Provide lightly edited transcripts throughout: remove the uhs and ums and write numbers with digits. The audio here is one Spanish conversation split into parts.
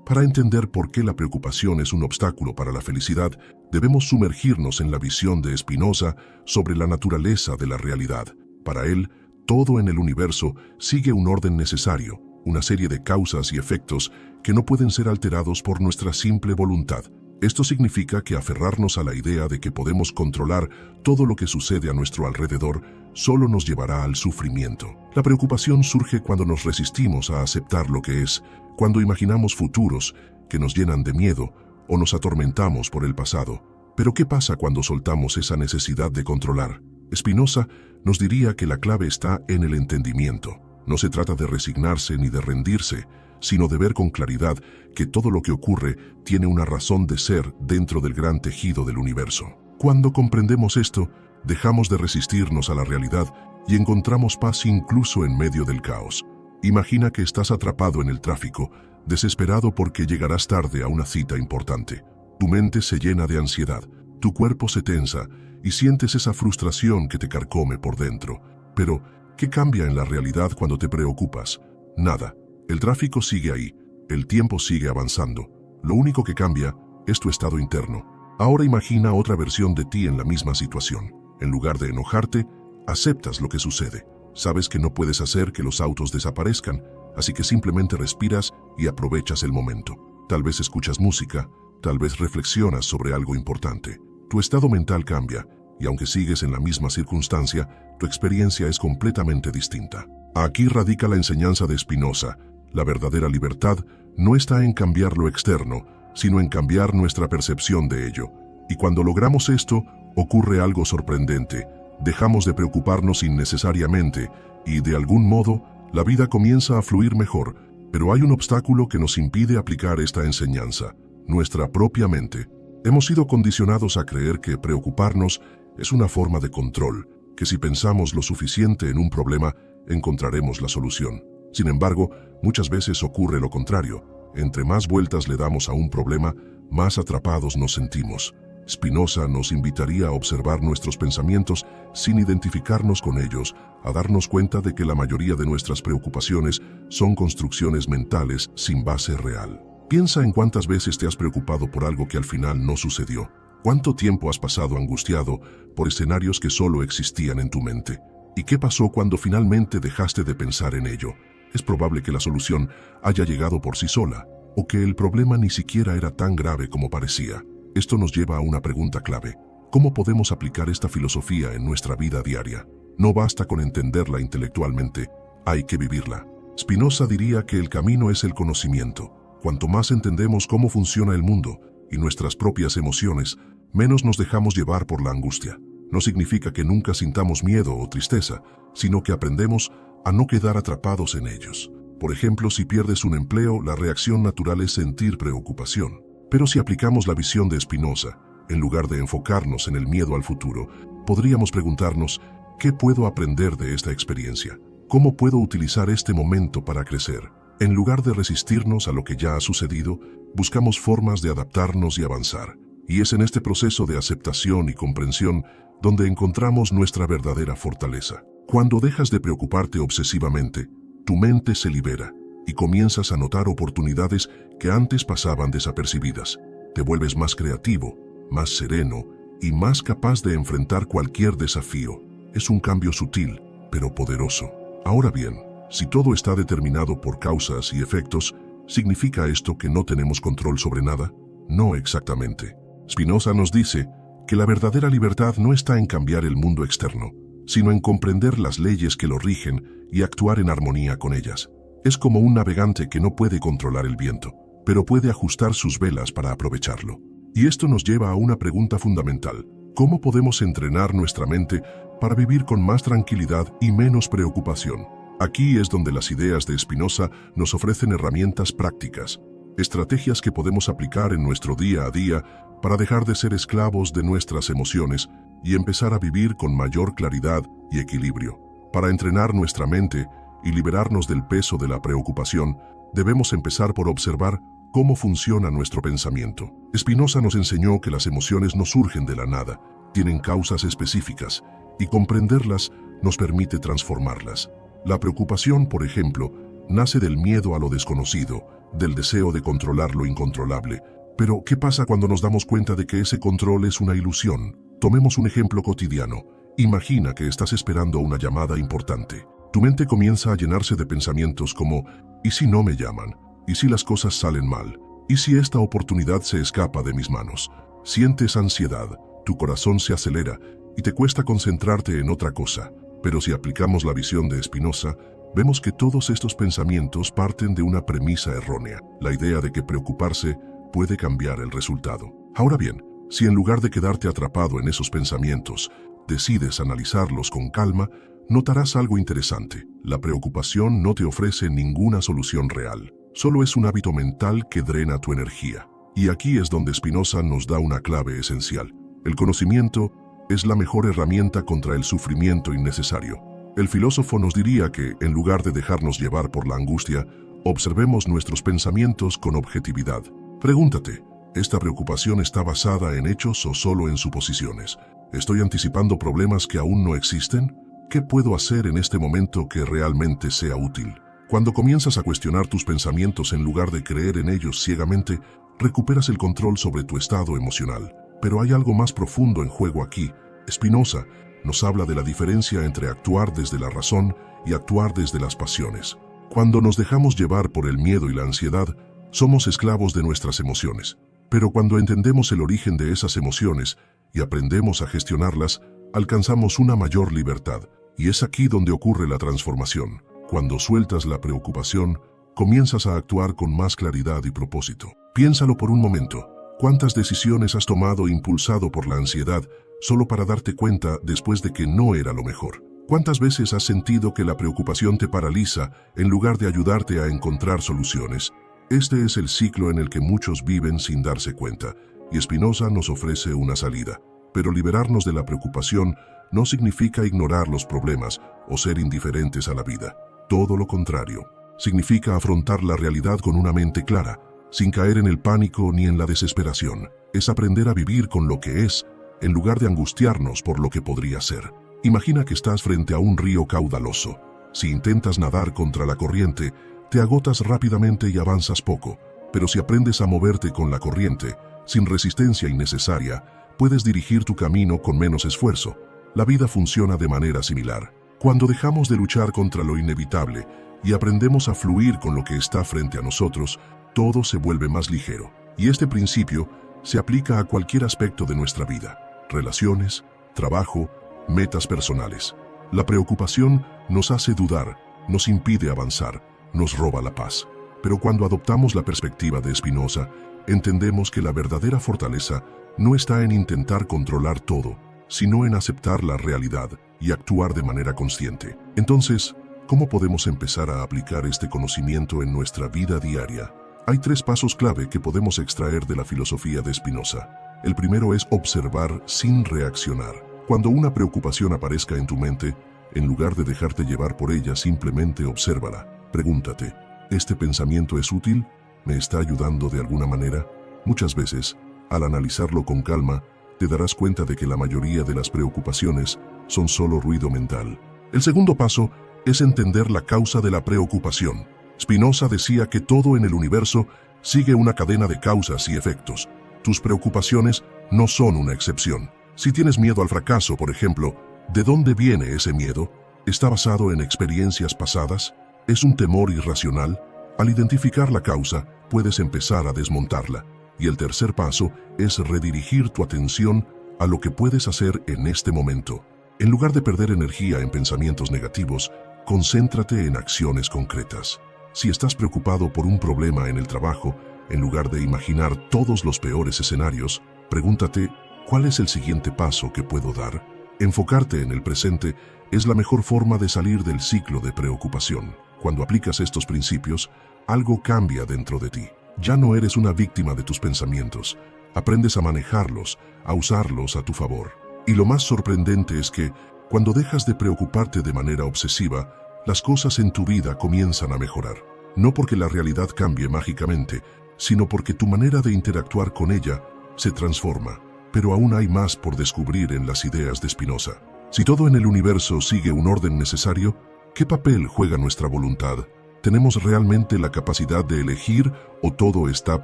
Para entender por qué la preocupación es un obstáculo para la felicidad, debemos sumergirnos en la visión de Spinoza sobre la naturaleza de la realidad. Para él, todo en el universo sigue un orden necesario, una serie de causas y efectos que no pueden ser alterados por nuestra simple voluntad. Esto significa que aferrarnos a la idea de que podemos controlar todo lo que sucede a nuestro alrededor solo nos llevará al sufrimiento. La preocupación surge cuando nos resistimos a aceptar lo que es, cuando imaginamos futuros que nos llenan de miedo o nos atormentamos por el pasado. Pero ¿qué pasa cuando soltamos esa necesidad de controlar? Spinoza nos diría que la clave está en el entendimiento. No se trata de resignarse ni de rendirse, sino de ver con claridad que todo lo que ocurre tiene una razón de ser dentro del gran tejido del universo. Cuando comprendemos esto, dejamos de resistirnos a la realidad y encontramos paz incluso en medio del caos. Imagina que estás atrapado en el tráfico, desesperado porque llegarás tarde a una cita importante. Tu mente se llena de ansiedad, tu cuerpo se tensa y sientes esa frustración que te carcome por dentro. Pero, ¿qué cambia en la realidad cuando te preocupas? Nada. El tráfico sigue ahí, el tiempo sigue avanzando. Lo único que cambia es tu estado interno. Ahora imagina otra versión de ti en la misma situación. En lugar de enojarte, aceptas lo que sucede. Sabes que no puedes hacer que los autos desaparezcan, así que simplemente respiras y aprovechas el momento. Tal vez escuchas música, tal vez reflexionas sobre algo importante. Tu estado mental cambia, y aunque sigues en la misma circunstancia, tu experiencia es completamente distinta. Aquí radica la enseñanza de Spinoza. La verdadera libertad no está en cambiar lo externo, sino en cambiar nuestra percepción de ello. Y cuando logramos esto, ocurre algo sorprendente. Dejamos de preocuparnos innecesariamente y, de algún modo, la vida comienza a fluir mejor. Pero hay un obstáculo que nos impide aplicar esta enseñanza: nuestra propia mente. Hemos sido condicionados a creer que preocuparnos es una forma de control, que si pensamos lo suficiente en un problema, encontraremos la solución. Sin embargo, muchas veces ocurre lo contrario. Entre más vueltas le damos a un problema, más atrapados nos sentimos. Spinoza nos invitaría a observar nuestros pensamientos sin identificarnos con ellos, a darnos cuenta de que la mayoría de nuestras preocupaciones son construcciones mentales sin base real. Piensa en cuántas veces te has preocupado por algo que al final no sucedió. ¿Cuánto tiempo has pasado angustiado por escenarios que solo existían en tu mente? ¿Y qué pasó cuando finalmente dejaste de pensar en ello? Es probable que la solución haya llegado por sí sola, o que el problema ni siquiera era tan grave como parecía. Esto nos lleva a una pregunta clave: ¿cómo podemos aplicar esta filosofía en nuestra vida diaria? No basta con entenderla intelectualmente, hay que vivirla. Spinoza diría que el camino es el conocimiento. Cuanto más entendemos cómo funciona el mundo y nuestras propias emociones, menos nos dejamos llevar por la angustia. No significa que nunca sintamos miedo o tristeza, sino que aprendemos a no quedar atrapados en ellos. Por ejemplo, si pierdes un empleo, la reacción natural es sentir preocupación. Pero si aplicamos la visión de Spinoza, en lugar de enfocarnos en el miedo al futuro, podríamos preguntarnos: ¿qué puedo aprender de esta experiencia? ¿Cómo puedo utilizar este momento para crecer? En lugar de resistirnos a lo que ya ha sucedido, buscamos formas de adaptarnos y avanzar. Y es en este proceso de aceptación y comprensión donde encontramos nuestra verdadera fortaleza. Cuando dejas de preocuparte obsesivamente, tu mente se libera y comienzas a notar oportunidades que antes pasaban desapercibidas. Te vuelves más creativo, más sereno y más capaz de enfrentar cualquier desafío. Es un cambio sutil, pero poderoso. Ahora bien, si todo está determinado por causas y efectos, ¿significa esto que no tenemos control sobre nada? No exactamente. Spinoza nos dice que la verdadera libertad no está en cambiar el mundo externo, sino en comprender las leyes que lo rigen y actuar en armonía con ellas. Es como un navegante que no puede controlar el viento, pero puede ajustar sus velas para aprovecharlo. Y esto nos lleva a una pregunta fundamental: ¿cómo podemos entrenar nuestra mente para vivir con más tranquilidad y menos preocupación? Aquí es donde las ideas de Spinoza nos ofrecen herramientas prácticas, estrategias que podemos aplicar en nuestro día a día para dejar de ser esclavos de nuestras emociones y empezar a vivir con mayor claridad y equilibrio. Para entrenar nuestra mente y liberarnos del peso de la preocupación, debemos empezar por observar cómo funciona nuestro pensamiento. Spinoza nos enseñó que las emociones no surgen de la nada, tienen causas específicas, y comprenderlas nos permite transformarlas. La preocupación, por ejemplo, nace del miedo a lo desconocido, del deseo de controlar lo incontrolable. Pero, ¿qué pasa cuando nos damos cuenta de que ese control es una ilusión? Tomemos un ejemplo cotidiano. Imagina que estás esperando una llamada importante. Tu mente comienza a llenarse de pensamientos como, ¿y si no me llaman? ¿Y si las cosas salen mal? ¿Y si esta oportunidad se escapa de mis manos? Sientes ansiedad, tu corazón se acelera y te cuesta concentrarte en otra cosa. Pero si aplicamos la visión de Spinoza, vemos que todos estos pensamientos parten de una premisa errónea, la idea de que preocuparse puede cambiar el resultado. Ahora bien, si en lugar de quedarte atrapado en esos pensamientos, decides analizarlos con calma, notarás algo interesante. La preocupación no te ofrece ninguna solución real. Solo es un hábito mental que drena tu energía. Y aquí es donde Spinoza nos da una clave esencial. El conocimiento es la mejor herramienta contra el sufrimiento innecesario. El filósofo nos diría que, en lugar de dejarnos llevar por la angustia, observemos nuestros pensamientos con objetividad. Pregúntate, ¿esta preocupación está basada en hechos o solo en suposiciones? ¿Estoy anticipando problemas que aún no existen? ¿Qué puedo hacer en este momento que realmente sea útil? Cuando comienzas a cuestionar tus pensamientos en lugar de creer en ellos ciegamente, recuperas el control sobre tu estado emocional. Pero hay algo más profundo en juego aquí. Spinoza nos habla de la diferencia entre actuar desde la razón y actuar desde las pasiones. Cuando nos dejamos llevar por el miedo y la ansiedad, somos esclavos de nuestras emociones. Pero cuando entendemos el origen de esas emociones y aprendemos a gestionarlas, alcanzamos una mayor libertad. Y es aquí donde ocurre la transformación. Cuando sueltas la preocupación, comienzas a actuar con más claridad y propósito. Piénsalo por un momento. ¿Cuántas decisiones has tomado impulsado por la ansiedad solo para darte cuenta después de que no era lo mejor? ¿Cuántas veces has sentido que la preocupación te paraliza en lugar de ayudarte a encontrar soluciones? Este es el ciclo en el que muchos viven sin darse cuenta, y Spinoza nos ofrece una salida. Pero liberarnos de la preocupación no significa ignorar los problemas o ser indiferentes a la vida. Todo lo contrario. Significa afrontar la realidad con una mente clara, sin caer en el pánico ni en la desesperación. Es aprender a vivir con lo que es, en lugar de angustiarnos por lo que podría ser. Imagina que estás frente a un río caudaloso. Si intentas nadar contra la corriente, te agotas rápidamente y avanzas poco. Pero si aprendes a moverte con la corriente, sin resistencia innecesaria, puedes dirigir tu camino con menos esfuerzo. La vida funciona de manera similar. Cuando dejamos de luchar contra lo inevitable y aprendemos a fluir con lo que está frente a nosotros, todo se vuelve más ligero. Y este principio se aplica a cualquier aspecto de nuestra vida: relaciones, trabajo, metas personales. La preocupación nos hace dudar, nos impide avanzar, nos roba la paz. Pero cuando adoptamos la perspectiva de Spinoza, entendemos que la verdadera fortaleza no está en intentar controlar todo, sino en aceptar la realidad y actuar de manera consciente. Entonces, ¿cómo podemos empezar a aplicar este conocimiento en nuestra vida diaria? Hay 3 pasos clave que podemos extraer de la filosofía de Spinoza. El primero es observar sin reaccionar. Cuando una preocupación aparezca en tu mente, en lugar de dejarte llevar por ella, simplemente obsérvala. Pregúntate, ¿este pensamiento es útil? ¿Me está ayudando de alguna manera? Muchas veces, al analizarlo con calma, te darás cuenta de que la mayoría de las preocupaciones son solo ruido mental. El segundo paso es entender la causa de la preocupación. Spinoza decía que todo en el universo sigue una cadena de causas y efectos. Tus preocupaciones no son una excepción. Si tienes miedo al fracaso, por ejemplo, ¿de dónde viene ese miedo? ¿Está basado en experiencias pasadas? ¿Es un temor irracional? Al identificar la causa, puedes empezar a desmontarla. Y el tercer paso es redirigir tu atención a lo que puedes hacer en este momento. En lugar de perder energía en pensamientos negativos, concéntrate en acciones concretas. Si estás preocupado por un problema en el trabajo, en lugar de imaginar todos los peores escenarios, pregúntate, ¿cuál es el siguiente paso que puedo dar? Enfocarte en el presente es la mejor forma de salir del ciclo de preocupación. Cuando aplicas estos principios, algo cambia dentro de ti. Ya no eres una víctima de tus pensamientos. Aprendes a manejarlos, a usarlos a tu favor. Y lo más sorprendente es que, cuando dejas de preocuparte de manera obsesiva, las cosas en tu vida comienzan a mejorar. No porque la realidad cambie mágicamente, sino porque tu manera de interactuar con ella se transforma. Pero aún hay más por descubrir en las ideas de Spinoza. Si todo en el universo sigue un orden necesario, ¿qué papel juega nuestra voluntad? ¿Tenemos realmente la capacidad de elegir o todo está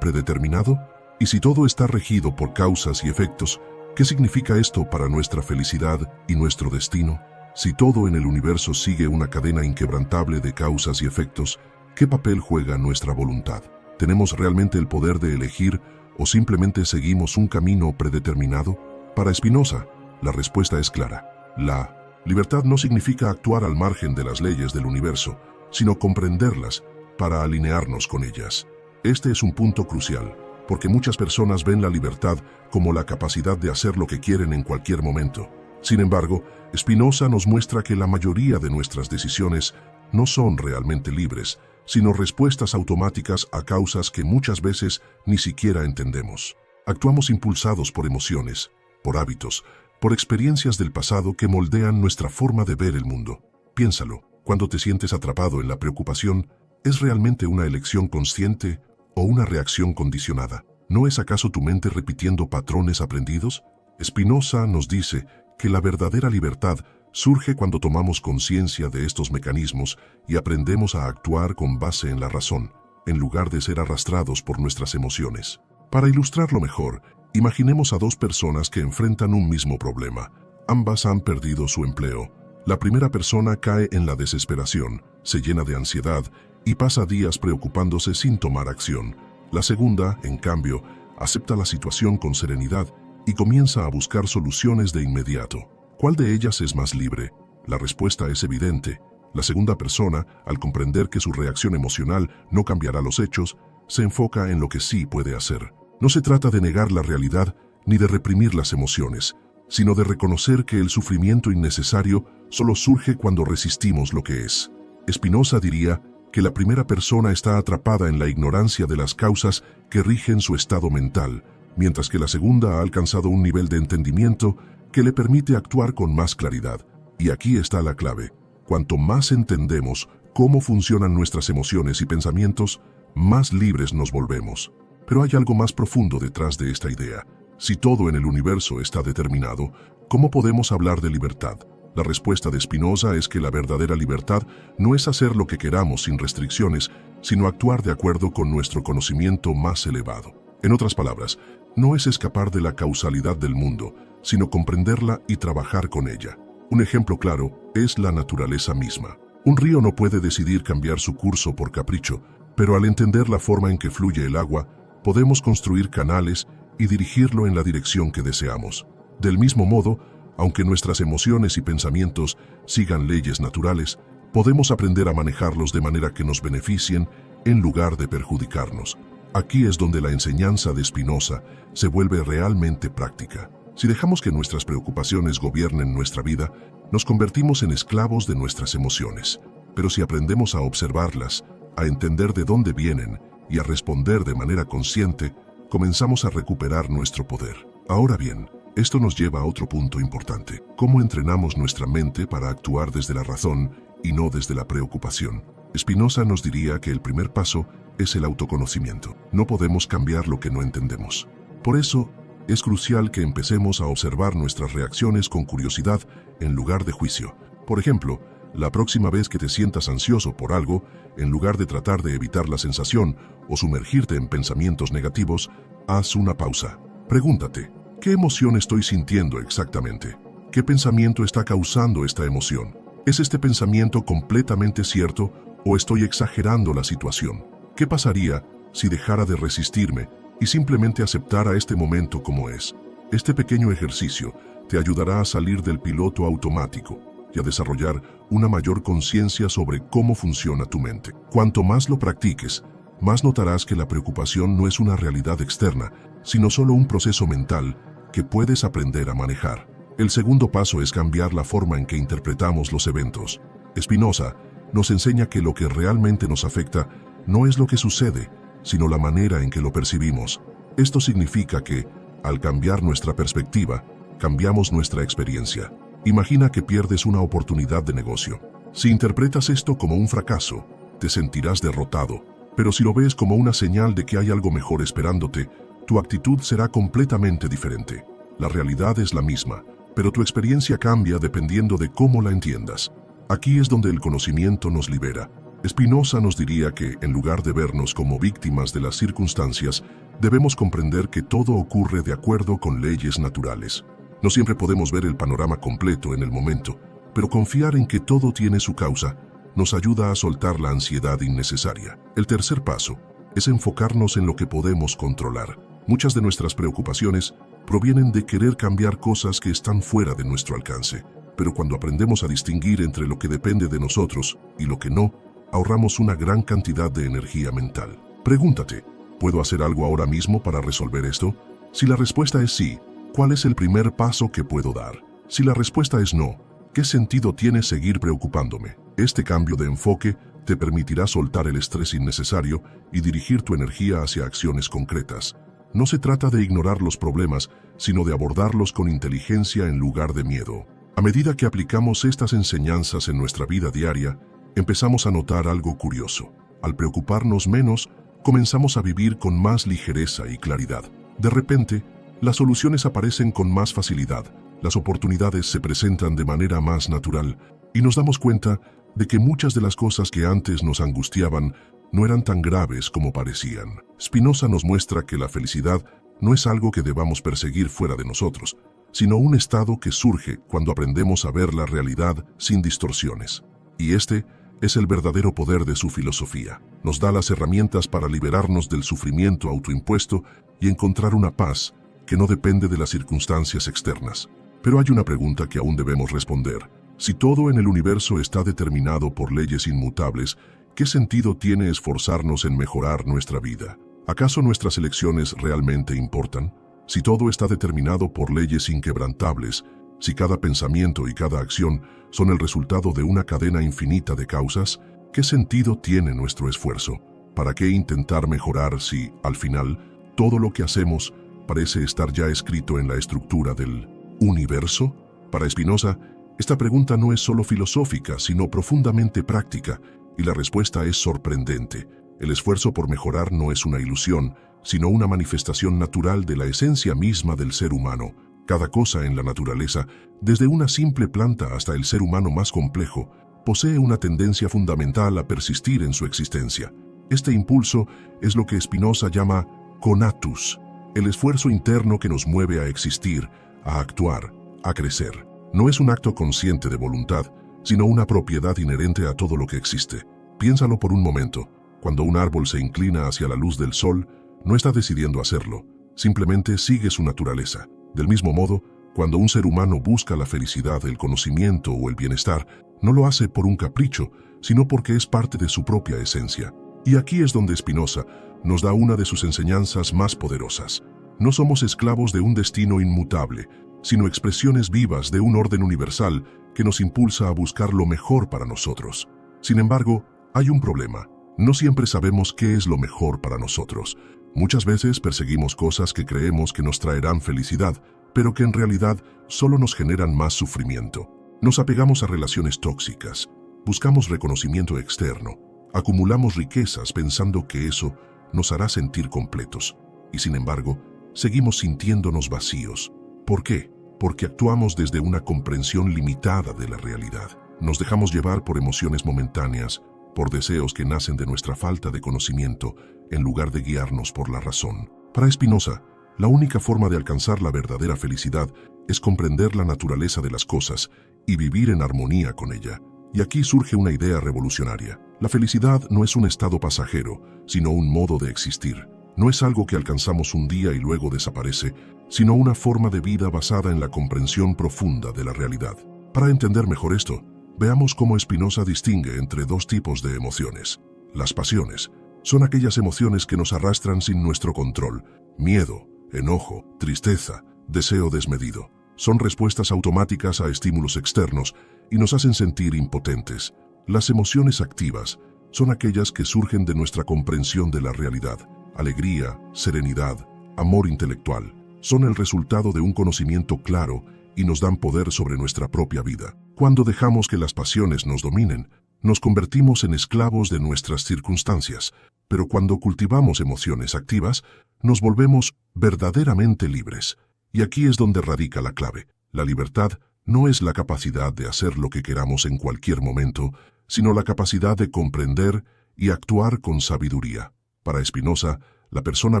predeterminado? Y si todo está regido por causas y efectos, ¿qué significa esto para nuestra felicidad y nuestro destino? Si todo en el universo sigue una cadena inquebrantable de causas y efectos, ¿qué papel juega nuestra voluntad? ¿Tenemos realmente el poder de elegir o simplemente seguimos un camino predeterminado? Para Spinoza, la respuesta es clara. La libertad no significa actuar al margen de las leyes del universo, sino comprenderlas para alinearnos con ellas. Este es un punto crucial, porque muchas personas ven la libertad como la capacidad de hacer lo que quieren en cualquier momento. Sin embargo, Spinoza nos muestra que la mayoría de nuestras decisiones no son realmente libres, sino respuestas automáticas a causas que muchas veces ni siquiera entendemos. Actuamos impulsados por emociones, por hábitos, por experiencias del pasado que moldean nuestra forma de ver el mundo. Piénsalo, cuando te sientes atrapado en la preocupación, ¿es realmente una elección consciente o una reacción condicionada? ¿No es acaso tu mente repitiendo patrones aprendidos? Spinoza nos dice que la verdadera libertad surge cuando tomamos conciencia de estos mecanismos y aprendemos a actuar con base en la razón, en lugar de ser arrastrados por nuestras emociones. Para ilustrarlo mejor, imaginemos a dos personas que enfrentan un mismo problema. Ambas han perdido su empleo. La primera persona cae en la desesperación, se llena de ansiedad y pasa días preocupándose sin tomar acción. La segunda, en cambio, acepta la situación con serenidad y comienza a buscar soluciones de inmediato. ¿Cuál de ellas es más libre? La respuesta es evidente. La segunda persona, al comprender que su reacción emocional no cambiará los hechos, se enfoca en lo que sí puede hacer. No se trata de negar la realidad ni de reprimir las emociones, sino de reconocer que el sufrimiento innecesario solo surge cuando resistimos lo que es. Spinoza diría que la primera persona está atrapada en la ignorancia de las causas que rigen su estado mental, mientras que la segunda ha alcanzado un nivel de entendimiento que le permite actuar con más claridad. Y aquí está la clave. Cuanto más entendemos cómo funcionan nuestras emociones y pensamientos, más libres nos volvemos. Pero hay algo más profundo detrás de esta idea. Si todo en el universo está determinado, ¿cómo podemos hablar de libertad? La respuesta de Spinoza es que la verdadera libertad no es hacer lo que queramos sin restricciones, sino actuar de acuerdo con nuestro conocimiento más elevado. En otras palabras, no es escapar de la causalidad del mundo, sino comprenderla y trabajar con ella. Un ejemplo claro es la naturaleza misma. Un río no puede decidir cambiar su curso por capricho, pero al entender la forma en que fluye el agua, podemos construir canales y dirigirlo en la dirección que deseamos. Del mismo modo, aunque nuestras emociones y pensamientos sigan leyes naturales, podemos aprender a manejarlos de manera que nos beneficien en lugar de perjudicarnos. Aquí es donde la enseñanza de Spinoza se vuelve realmente práctica. Si dejamos que nuestras preocupaciones gobiernen nuestra vida, nos convertimos en esclavos de nuestras emociones. Pero si aprendemos a observarlas, a entender de dónde vienen y a responder de manera consciente, comenzamos a recuperar nuestro poder. Ahora bien, esto nos lleva a otro punto importante. ¿Cómo entrenamos nuestra mente para actuar desde la razón y no desde la preocupación? Spinoza nos diría que el primer paso es el autoconocimiento. No podemos cambiar lo que no entendemos. Por eso, es crucial que empecemos a observar nuestras reacciones con curiosidad en lugar de juicio. Por ejemplo, la próxima vez que te sientas ansioso por algo, en lugar de tratar de evitar la sensación o sumergirte en pensamientos negativos, haz una pausa. Pregúntate, ¿qué emoción estoy sintiendo exactamente? ¿Qué pensamiento está causando esta emoción? ¿Es este pensamiento completamente cierto o estoy exagerando la situación? ¿Qué pasaría si dejara de resistirme y simplemente aceptara este momento como es? Este pequeño ejercicio te ayudará a salir del piloto automático y a desarrollar una mayor conciencia sobre cómo funciona tu mente. Cuanto más lo practiques, más notarás que la preocupación no es una realidad externa, sino solo un proceso mental que puedes aprender a manejar. El segundo paso es cambiar la forma en que interpretamos los eventos. Spinoza nos enseña que lo que realmente nos afecta no es lo que sucede, sino la manera en que lo percibimos. Esto significa que, al cambiar nuestra perspectiva, cambiamos nuestra experiencia. Imagina que pierdes una oportunidad de negocio. Si interpretas esto como un fracaso, te sentirás derrotado. Pero si lo ves como una señal de que hay algo mejor esperándote, tu actitud será completamente diferente. La realidad es la misma, pero tu experiencia cambia dependiendo de cómo la entiendas. Aquí es donde el conocimiento nos libera. Spinoza nos diría que, en lugar de vernos como víctimas de las circunstancias, debemos comprender que todo ocurre de acuerdo con leyes naturales. No siempre podemos ver el panorama completo en el momento, pero confiar en que todo tiene su causa nos ayuda a soltar la ansiedad innecesaria. El tercer paso es enfocarnos en lo que podemos controlar. Muchas de nuestras preocupaciones provienen de querer cambiar cosas que están fuera de nuestro alcance, pero cuando aprendemos a distinguir entre lo que depende de nosotros y lo que no, ahorramos una gran cantidad de energía mental. Pregúntate, ¿puedo hacer algo ahora mismo para resolver esto? Si la respuesta es sí, ¿cuál es el primer paso que puedo dar? Si la respuesta es no, ¿qué sentido tiene seguir preocupándome? Este cambio de enfoque te permitirá soltar el estrés innecesario y dirigir tu energía hacia acciones concretas. No se trata de ignorar los problemas, sino de abordarlos con inteligencia en lugar de miedo. A medida que aplicamos estas enseñanzas en nuestra vida diaria, empezamos a notar algo curioso. Al preocuparnos menos, comenzamos a vivir con más ligereza y claridad. De repente, las soluciones aparecen con más facilidad, las oportunidades se presentan de manera más natural y nos damos cuenta de que muchas de las cosas que antes nos angustiaban no eran tan graves como parecían. Spinoza nos muestra que la felicidad no es algo que debamos perseguir fuera de nosotros, sino un estado que surge cuando aprendemos a ver la realidad sin distorsiones. Y este es el verdadero poder de su filosofía. Nos da las herramientas para liberarnos del sufrimiento autoimpuesto y encontrar una paz que no depende de las circunstancias externas. Pero hay una pregunta que aún debemos responder. Si todo en el universo está determinado por leyes inmutables, ¿qué sentido tiene esforzarnos en mejorar nuestra vida? ¿Acaso nuestras elecciones realmente importan? Si todo está determinado por leyes inquebrantables, si cada pensamiento y cada acción son el resultado de una cadena infinita de causas, ¿qué sentido tiene nuestro esfuerzo? ¿Para qué intentar mejorar si, al final, todo lo que hacemos parece estar ya escrito en la estructura del universo? Para Spinoza, esta pregunta no es solo filosófica, sino profundamente práctica, y la respuesta es sorprendente. El esfuerzo por mejorar no es una ilusión, sino una manifestación natural de la esencia misma del ser humano. Cada cosa en la naturaleza, desde una simple planta hasta el ser humano más complejo, posee una tendencia fundamental a persistir en su existencia. Este impulso es lo que Spinoza llama conatus, el esfuerzo interno que nos mueve a existir, a actuar, a crecer. No es un acto consciente de voluntad, sino una propiedad inherente a todo lo que existe. Piénsalo por un momento. Cuando un árbol se inclina hacia la luz del sol, no está decidiendo hacerlo, simplemente sigue su naturaleza. Del mismo modo, cuando un ser humano busca la felicidad, el conocimiento o el bienestar, no lo hace por un capricho, sino porque es parte de su propia esencia. Y aquí es donde Spinoza nos da una de sus enseñanzas más poderosas. No somos esclavos de un destino inmutable, sino expresiones vivas de un orden universal que nos impulsa a buscar lo mejor para nosotros. Sin embargo, hay un problema. No siempre sabemos qué es lo mejor para nosotros. Muchas veces perseguimos cosas que creemos que nos traerán felicidad, pero que en realidad solo nos generan más sufrimiento. Nos apegamos a relaciones tóxicas, buscamos reconocimiento externo, acumulamos riquezas pensando que eso nos hará sentir completos. Y sin embargo, seguimos sintiéndonos vacíos. ¿Por qué? Porque actuamos desde una comprensión limitada de la realidad. Nos dejamos llevar por emociones momentáneas, por deseos que nacen de nuestra falta de conocimiento, en lugar de guiarnos por la razón. Para Spinoza, la única forma de alcanzar la verdadera felicidad es comprender la naturaleza de las cosas y vivir en armonía con ella. Y aquí surge una idea revolucionaria. La felicidad no es un estado pasajero, sino un modo de existir. No es algo que alcanzamos un día y luego desaparece, sino una forma de vida basada en la comprensión profunda de la realidad. Para entender mejor esto, veamos cómo Spinoza distingue entre dos tipos de emociones. Las pasiones son aquellas emociones que nos arrastran sin nuestro control. Miedo, enojo, tristeza, deseo desmedido. Son respuestas automáticas a estímulos externos y nos hacen sentir impotentes. Las emociones activas son aquellas que surgen de nuestra comprensión de la realidad. Alegría, serenidad, amor intelectual. Son el resultado de un conocimiento claro y nos dan poder sobre nuestra propia vida. Cuando dejamos que las pasiones nos dominen, nos convertimos en esclavos de nuestras circunstancias, pero cuando cultivamos emociones activas, nos volvemos verdaderamente libres. Y aquí es donde radica la clave. La libertad no es la capacidad de hacer lo que queramos en cualquier momento, sino la capacidad de comprender y actuar con sabiduría. Para Spinoza, la persona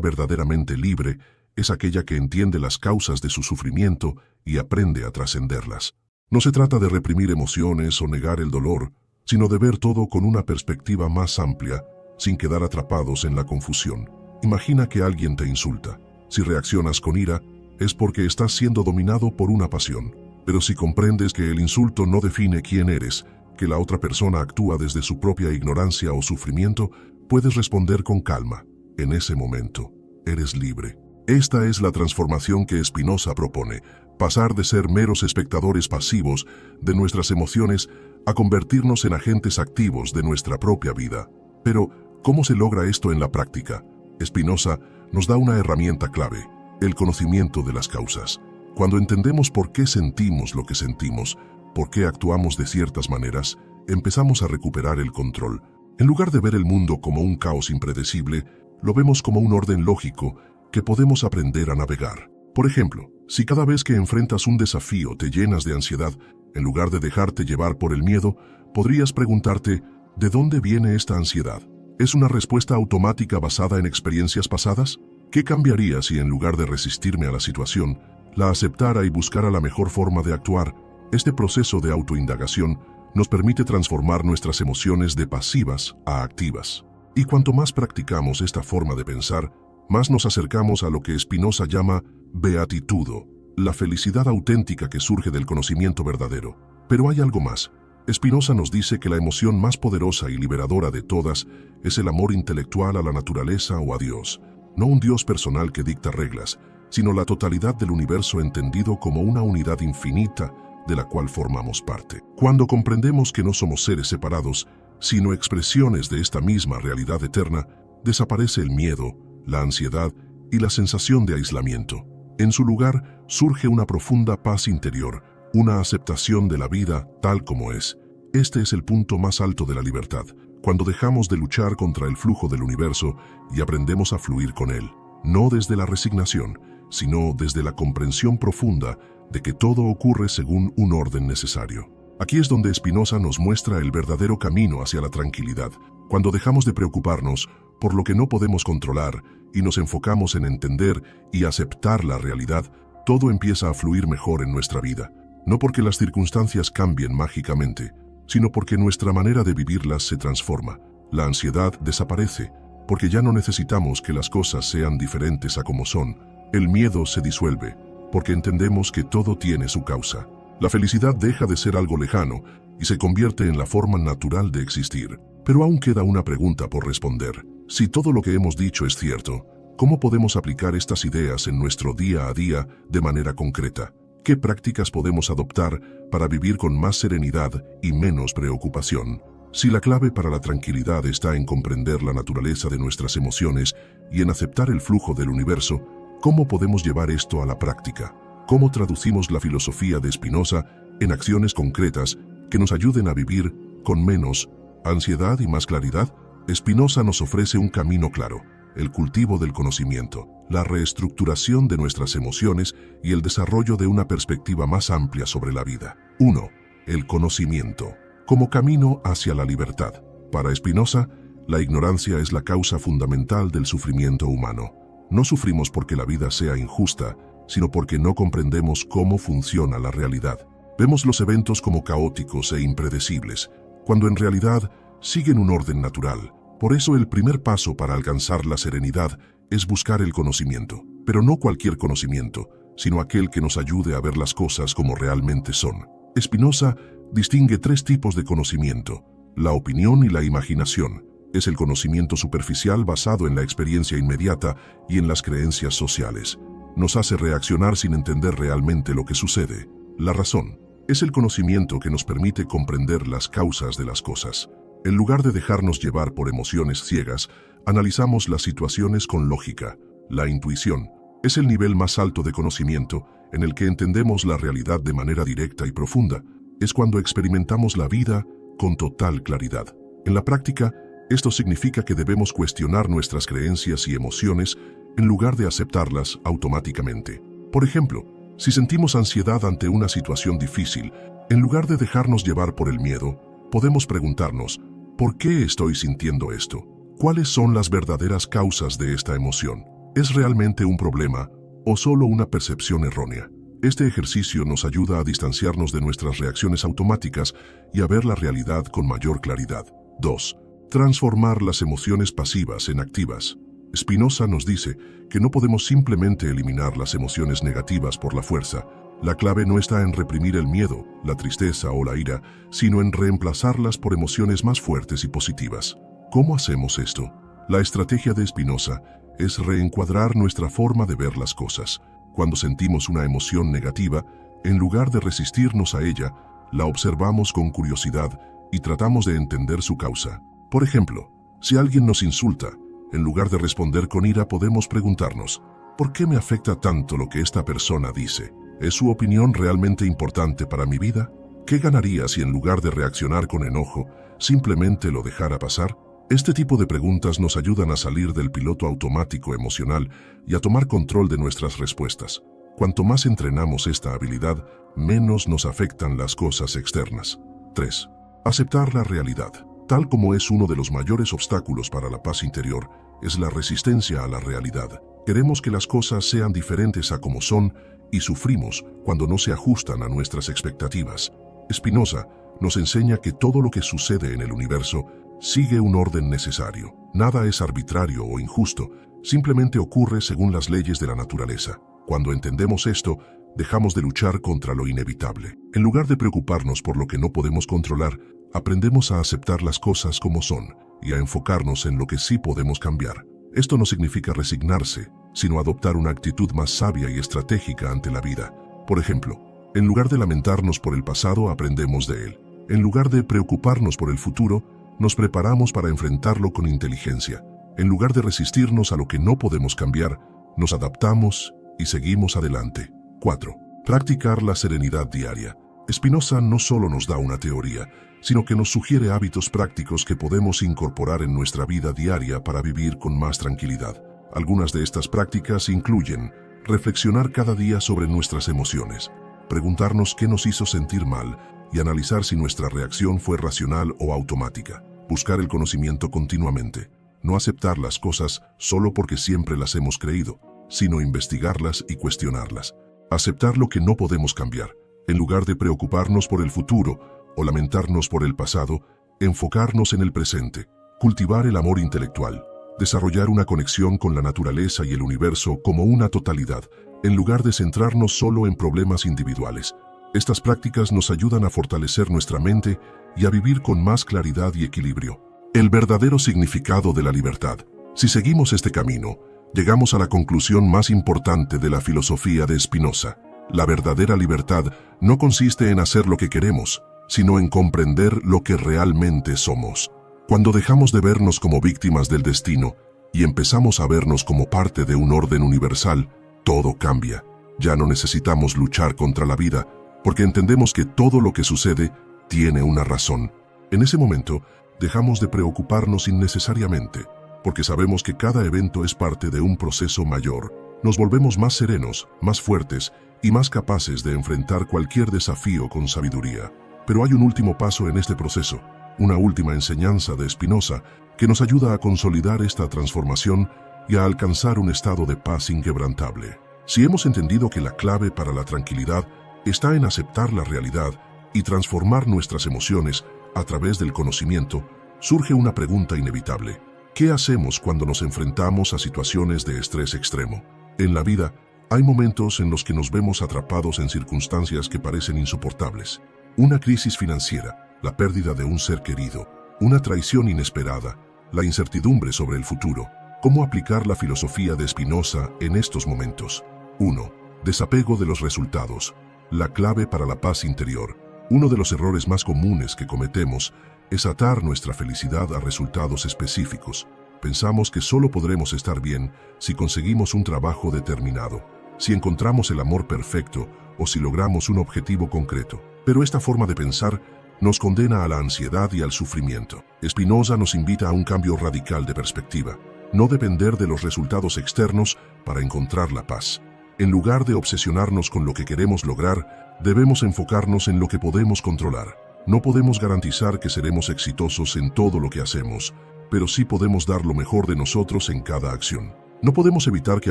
verdaderamente libre es aquella que entiende las causas de su sufrimiento y aprende a trascenderlas. No se trata de reprimir emociones o negar el dolor, sino de ver todo con una perspectiva más amplia, sin quedar atrapados en la confusión. Imagina que alguien te insulta. Si reaccionas con ira, es porque estás siendo dominado por una pasión. Pero si comprendes que el insulto no define quién eres, que la otra persona actúa desde su propia ignorancia o sufrimiento, puedes responder con calma. En ese momento, eres libre. Esta es la transformación que Spinoza propone, pasar de ser meros espectadores pasivos de nuestras emociones a convertirnos en agentes activos de nuestra propia vida. Pero, ¿cómo se logra esto en la práctica? Spinoza nos da una herramienta clave, el conocimiento de las causas. Cuando entendemos por qué sentimos lo que sentimos, por qué actuamos de ciertas maneras, empezamos a recuperar el control. En lugar de ver el mundo como un caos impredecible, lo vemos como un orden lógico que podemos aprender a navegar. Por ejemplo, si cada vez que enfrentas un desafío te llenas de ansiedad, en lugar de dejarte llevar por el miedo, podrías preguntarte, ¿de dónde viene esta ansiedad? ¿Es una respuesta automática basada en experiencias pasadas? ¿Qué cambiaría si en lugar de resistirme a la situación, la aceptara y buscara la mejor forma de actuar? Este proceso de autoindagación nos permite transformar nuestras emociones de pasivas a activas. Y cuanto más practicamos esta forma de pensar, más nos acercamos a lo que Spinoza llama beatitudo, la felicidad auténtica que surge del conocimiento verdadero. Pero hay algo más. Spinoza nos dice que la emoción más poderosa y liberadora de todas es el amor intelectual a la naturaleza o a Dios. No un Dios personal que dicta reglas, sino la totalidad del universo entendido como una unidad infinita de la cual formamos parte. Cuando comprendemos que no somos seres separados, sino expresiones de esta misma realidad eterna, desaparece el miedo, la ansiedad y la sensación de aislamiento. En su lugar, surge una profunda paz interior, una aceptación de la vida tal como es. Este es el punto más alto de la libertad, cuando dejamos de luchar contra el flujo del universo y aprendemos a fluir con él, no desde la resignación, sino desde la comprensión profunda de que todo ocurre según un orden necesario. Aquí es donde Spinoza nos muestra el verdadero camino hacia la tranquilidad, cuando dejamos de preocuparnos por lo que no podemos controlar y nos enfocamos en entender y aceptar la realidad, todo empieza a fluir mejor en nuestra vida. No porque las circunstancias cambien mágicamente, sino porque nuestra manera de vivirlas se transforma. La ansiedad desaparece, porque ya no necesitamos que las cosas sean diferentes a como son. El miedo se disuelve, porque entendemos que todo tiene su causa. La felicidad deja de ser algo lejano y se convierte en la forma natural de existir. Pero aún queda una pregunta por responder. Si todo lo que hemos dicho es cierto, ¿cómo podemos aplicar estas ideas en nuestro día a día de manera concreta? ¿Qué prácticas podemos adoptar para vivir con más serenidad y menos preocupación? Si la clave para la tranquilidad está en comprender la naturaleza de nuestras emociones y en aceptar el flujo del universo, ¿cómo podemos llevar esto a la práctica? ¿Cómo traducimos la filosofía de Spinoza en acciones concretas que nos ayuden a vivir con menos ansiedad y más claridad? Spinoza nos ofrece un camino claro: el cultivo del conocimiento, la reestructuración de nuestras emociones y el desarrollo de una perspectiva más amplia sobre la vida. 1. El conocimiento, como camino hacia la libertad. Para Spinoza, la ignorancia es la causa fundamental del sufrimiento humano. No sufrimos porque la vida sea injusta, sino porque no comprendemos cómo funciona la realidad. Vemos los eventos como caóticos e impredecibles, cuando en realidad siguen un orden natural. Por eso el primer paso para alcanzar la serenidad es buscar el conocimiento, pero no cualquier conocimiento, sino aquel que nos ayude a ver las cosas como realmente son. Spinoza distingue 3 tipos de conocimiento: la opinión y la imaginación. Es el conocimiento superficial basado en la experiencia inmediata y en las creencias sociales. Nos hace reaccionar sin entender realmente lo que sucede. La razón es el conocimiento que nos permite comprender las causas de las cosas. En lugar de dejarnos llevar por emociones ciegas, analizamos las situaciones con lógica. La intuición es el nivel más alto de conocimiento en el que entendemos la realidad de manera directa y profunda. Es cuando experimentamos la vida con total claridad. En la práctica, esto significa que debemos cuestionar nuestras creencias y emociones en lugar de aceptarlas automáticamente. Por ejemplo, si sentimos ansiedad ante una situación difícil, en lugar de dejarnos llevar por el miedo, podemos preguntarnos, ¿por qué estoy sintiendo esto? ¿Cuáles son las verdaderas causas de esta emoción? ¿Es realmente un problema o solo una percepción errónea? Este ejercicio nos ayuda a distanciarnos de nuestras reacciones automáticas y a ver la realidad con mayor claridad. 2. Transformar las emociones pasivas en activas. Spinoza nos dice que no podemos simplemente eliminar las emociones negativas por la fuerza. La clave no está en reprimir el miedo, la tristeza o la ira, sino en reemplazarlas por emociones más fuertes y positivas. ¿Cómo hacemos esto? La estrategia de Spinoza es reencuadrar nuestra forma de ver las cosas. Cuando sentimos una emoción negativa, en lugar de resistirnos a ella, la observamos con curiosidad y tratamos de entender su causa. Por ejemplo, si alguien nos insulta, en lugar de responder con ira, podemos preguntarnos, ¿por qué me afecta tanto lo que esta persona dice? ¿Es su opinión realmente importante para mi vida? ¿Qué ganaría si en lugar de reaccionar con enojo, simplemente lo dejara pasar? Este tipo de preguntas nos ayudan a salir del piloto automático emocional y a tomar control de nuestras respuestas. Cuanto más entrenamos esta habilidad, menos nos afectan las cosas externas. 3. Aceptar la realidad. Tal como es uno de los mayores obstáculos para la paz interior, es la resistencia a la realidad. Queremos que las cosas sean diferentes a como son y sufrimos cuando no se ajustan a nuestras expectativas. Spinoza nos enseña que todo lo que sucede en el universo sigue un orden necesario. Nada es arbitrario o injusto, simplemente ocurre según las leyes de la naturaleza. Cuando entendemos esto, dejamos de luchar contra lo inevitable. En lugar de preocuparnos por lo que no podemos controlar, aprendemos a aceptar las cosas como son y a enfocarnos en lo que sí podemos cambiar. Esto no significa resignarse, sino adoptar una actitud más sabia y estratégica ante la vida. Por ejemplo, en lugar de lamentarnos por el pasado, aprendemos de él. En lugar de preocuparnos por el futuro, nos preparamos para enfrentarlo con inteligencia. En lugar de resistirnos a lo que no podemos cambiar, nos adaptamos y seguimos adelante. 4. Practicar la serenidad diaria. Spinoza no solo nos da una teoría, sino que nos sugiere hábitos prácticos que podemos incorporar en nuestra vida diaria para vivir con más tranquilidad. Algunas de estas prácticas incluyen reflexionar cada día sobre nuestras emociones, preguntarnos qué nos hizo sentir mal y analizar si nuestra reacción fue racional o automática. Buscar el conocimiento continuamente, no aceptar las cosas solo porque siempre las hemos creído, sino investigarlas y cuestionarlas. Aceptar lo que no podemos cambiar. En lugar de preocuparnos por el futuro o lamentarnos por el pasado, enfocarnos en el presente. Cultivar el amor intelectual. Desarrollar una conexión con la naturaleza y el universo como una totalidad, en lugar de centrarnos solo en problemas individuales. Estas prácticas nos ayudan a fortalecer nuestra mente y a vivir con más claridad y equilibrio. El verdadero significado de la libertad. Si seguimos este camino, llegamos a la conclusión más importante de la filosofía de Spinoza. La verdadera libertad no consiste en hacer lo que queremos, sino en comprender lo que realmente somos. Cuando dejamos de vernos como víctimas del destino y empezamos a vernos como parte de un orden universal, todo cambia. Ya no necesitamos luchar contra la vida, porque entendemos que todo lo que sucede tiene una razón. En ese momento, dejamos de preocuparnos innecesariamente, porque sabemos que cada evento es parte de un proceso mayor. Nos volvemos más serenos, más fuertes y más capaces de enfrentar cualquier desafío con sabiduría. Pero hay un último paso en este proceso, una última enseñanza de Spinoza que nos ayuda a consolidar esta transformación y a alcanzar un estado de paz inquebrantable. Si hemos entendido que la clave para la tranquilidad está en aceptar la realidad y transformar nuestras emociones a través del conocimiento, surge una pregunta inevitable. ¿Qué hacemos cuando nos enfrentamos a situaciones de estrés extremo? En la vida, hay momentos en los que nos vemos atrapados en circunstancias que parecen insoportables. Una crisis financiera, la pérdida de un ser querido, una traición inesperada, la incertidumbre sobre el futuro. ¿Cómo aplicar la filosofía de Spinoza en estos momentos? 1. Desapego de los resultados. La clave para la paz interior. Uno de los errores más comunes que cometemos es atar nuestra felicidad a resultados específicos. Pensamos que solo podremos estar bien si conseguimos un trabajo determinado, si encontramos el amor perfecto o si logramos un objetivo concreto. Pero esta forma de pensar nos condena a la ansiedad y al sufrimiento. Spinoza nos invita a un cambio radical de perspectiva. No depender de los resultados externos para encontrar la paz. En lugar de obsesionarnos con lo que queremos lograr, debemos enfocarnos en lo que podemos controlar. No podemos garantizar que seremos exitosos en todo lo que hacemos, pero sí podemos dar lo mejor de nosotros en cada acción. No podemos evitar que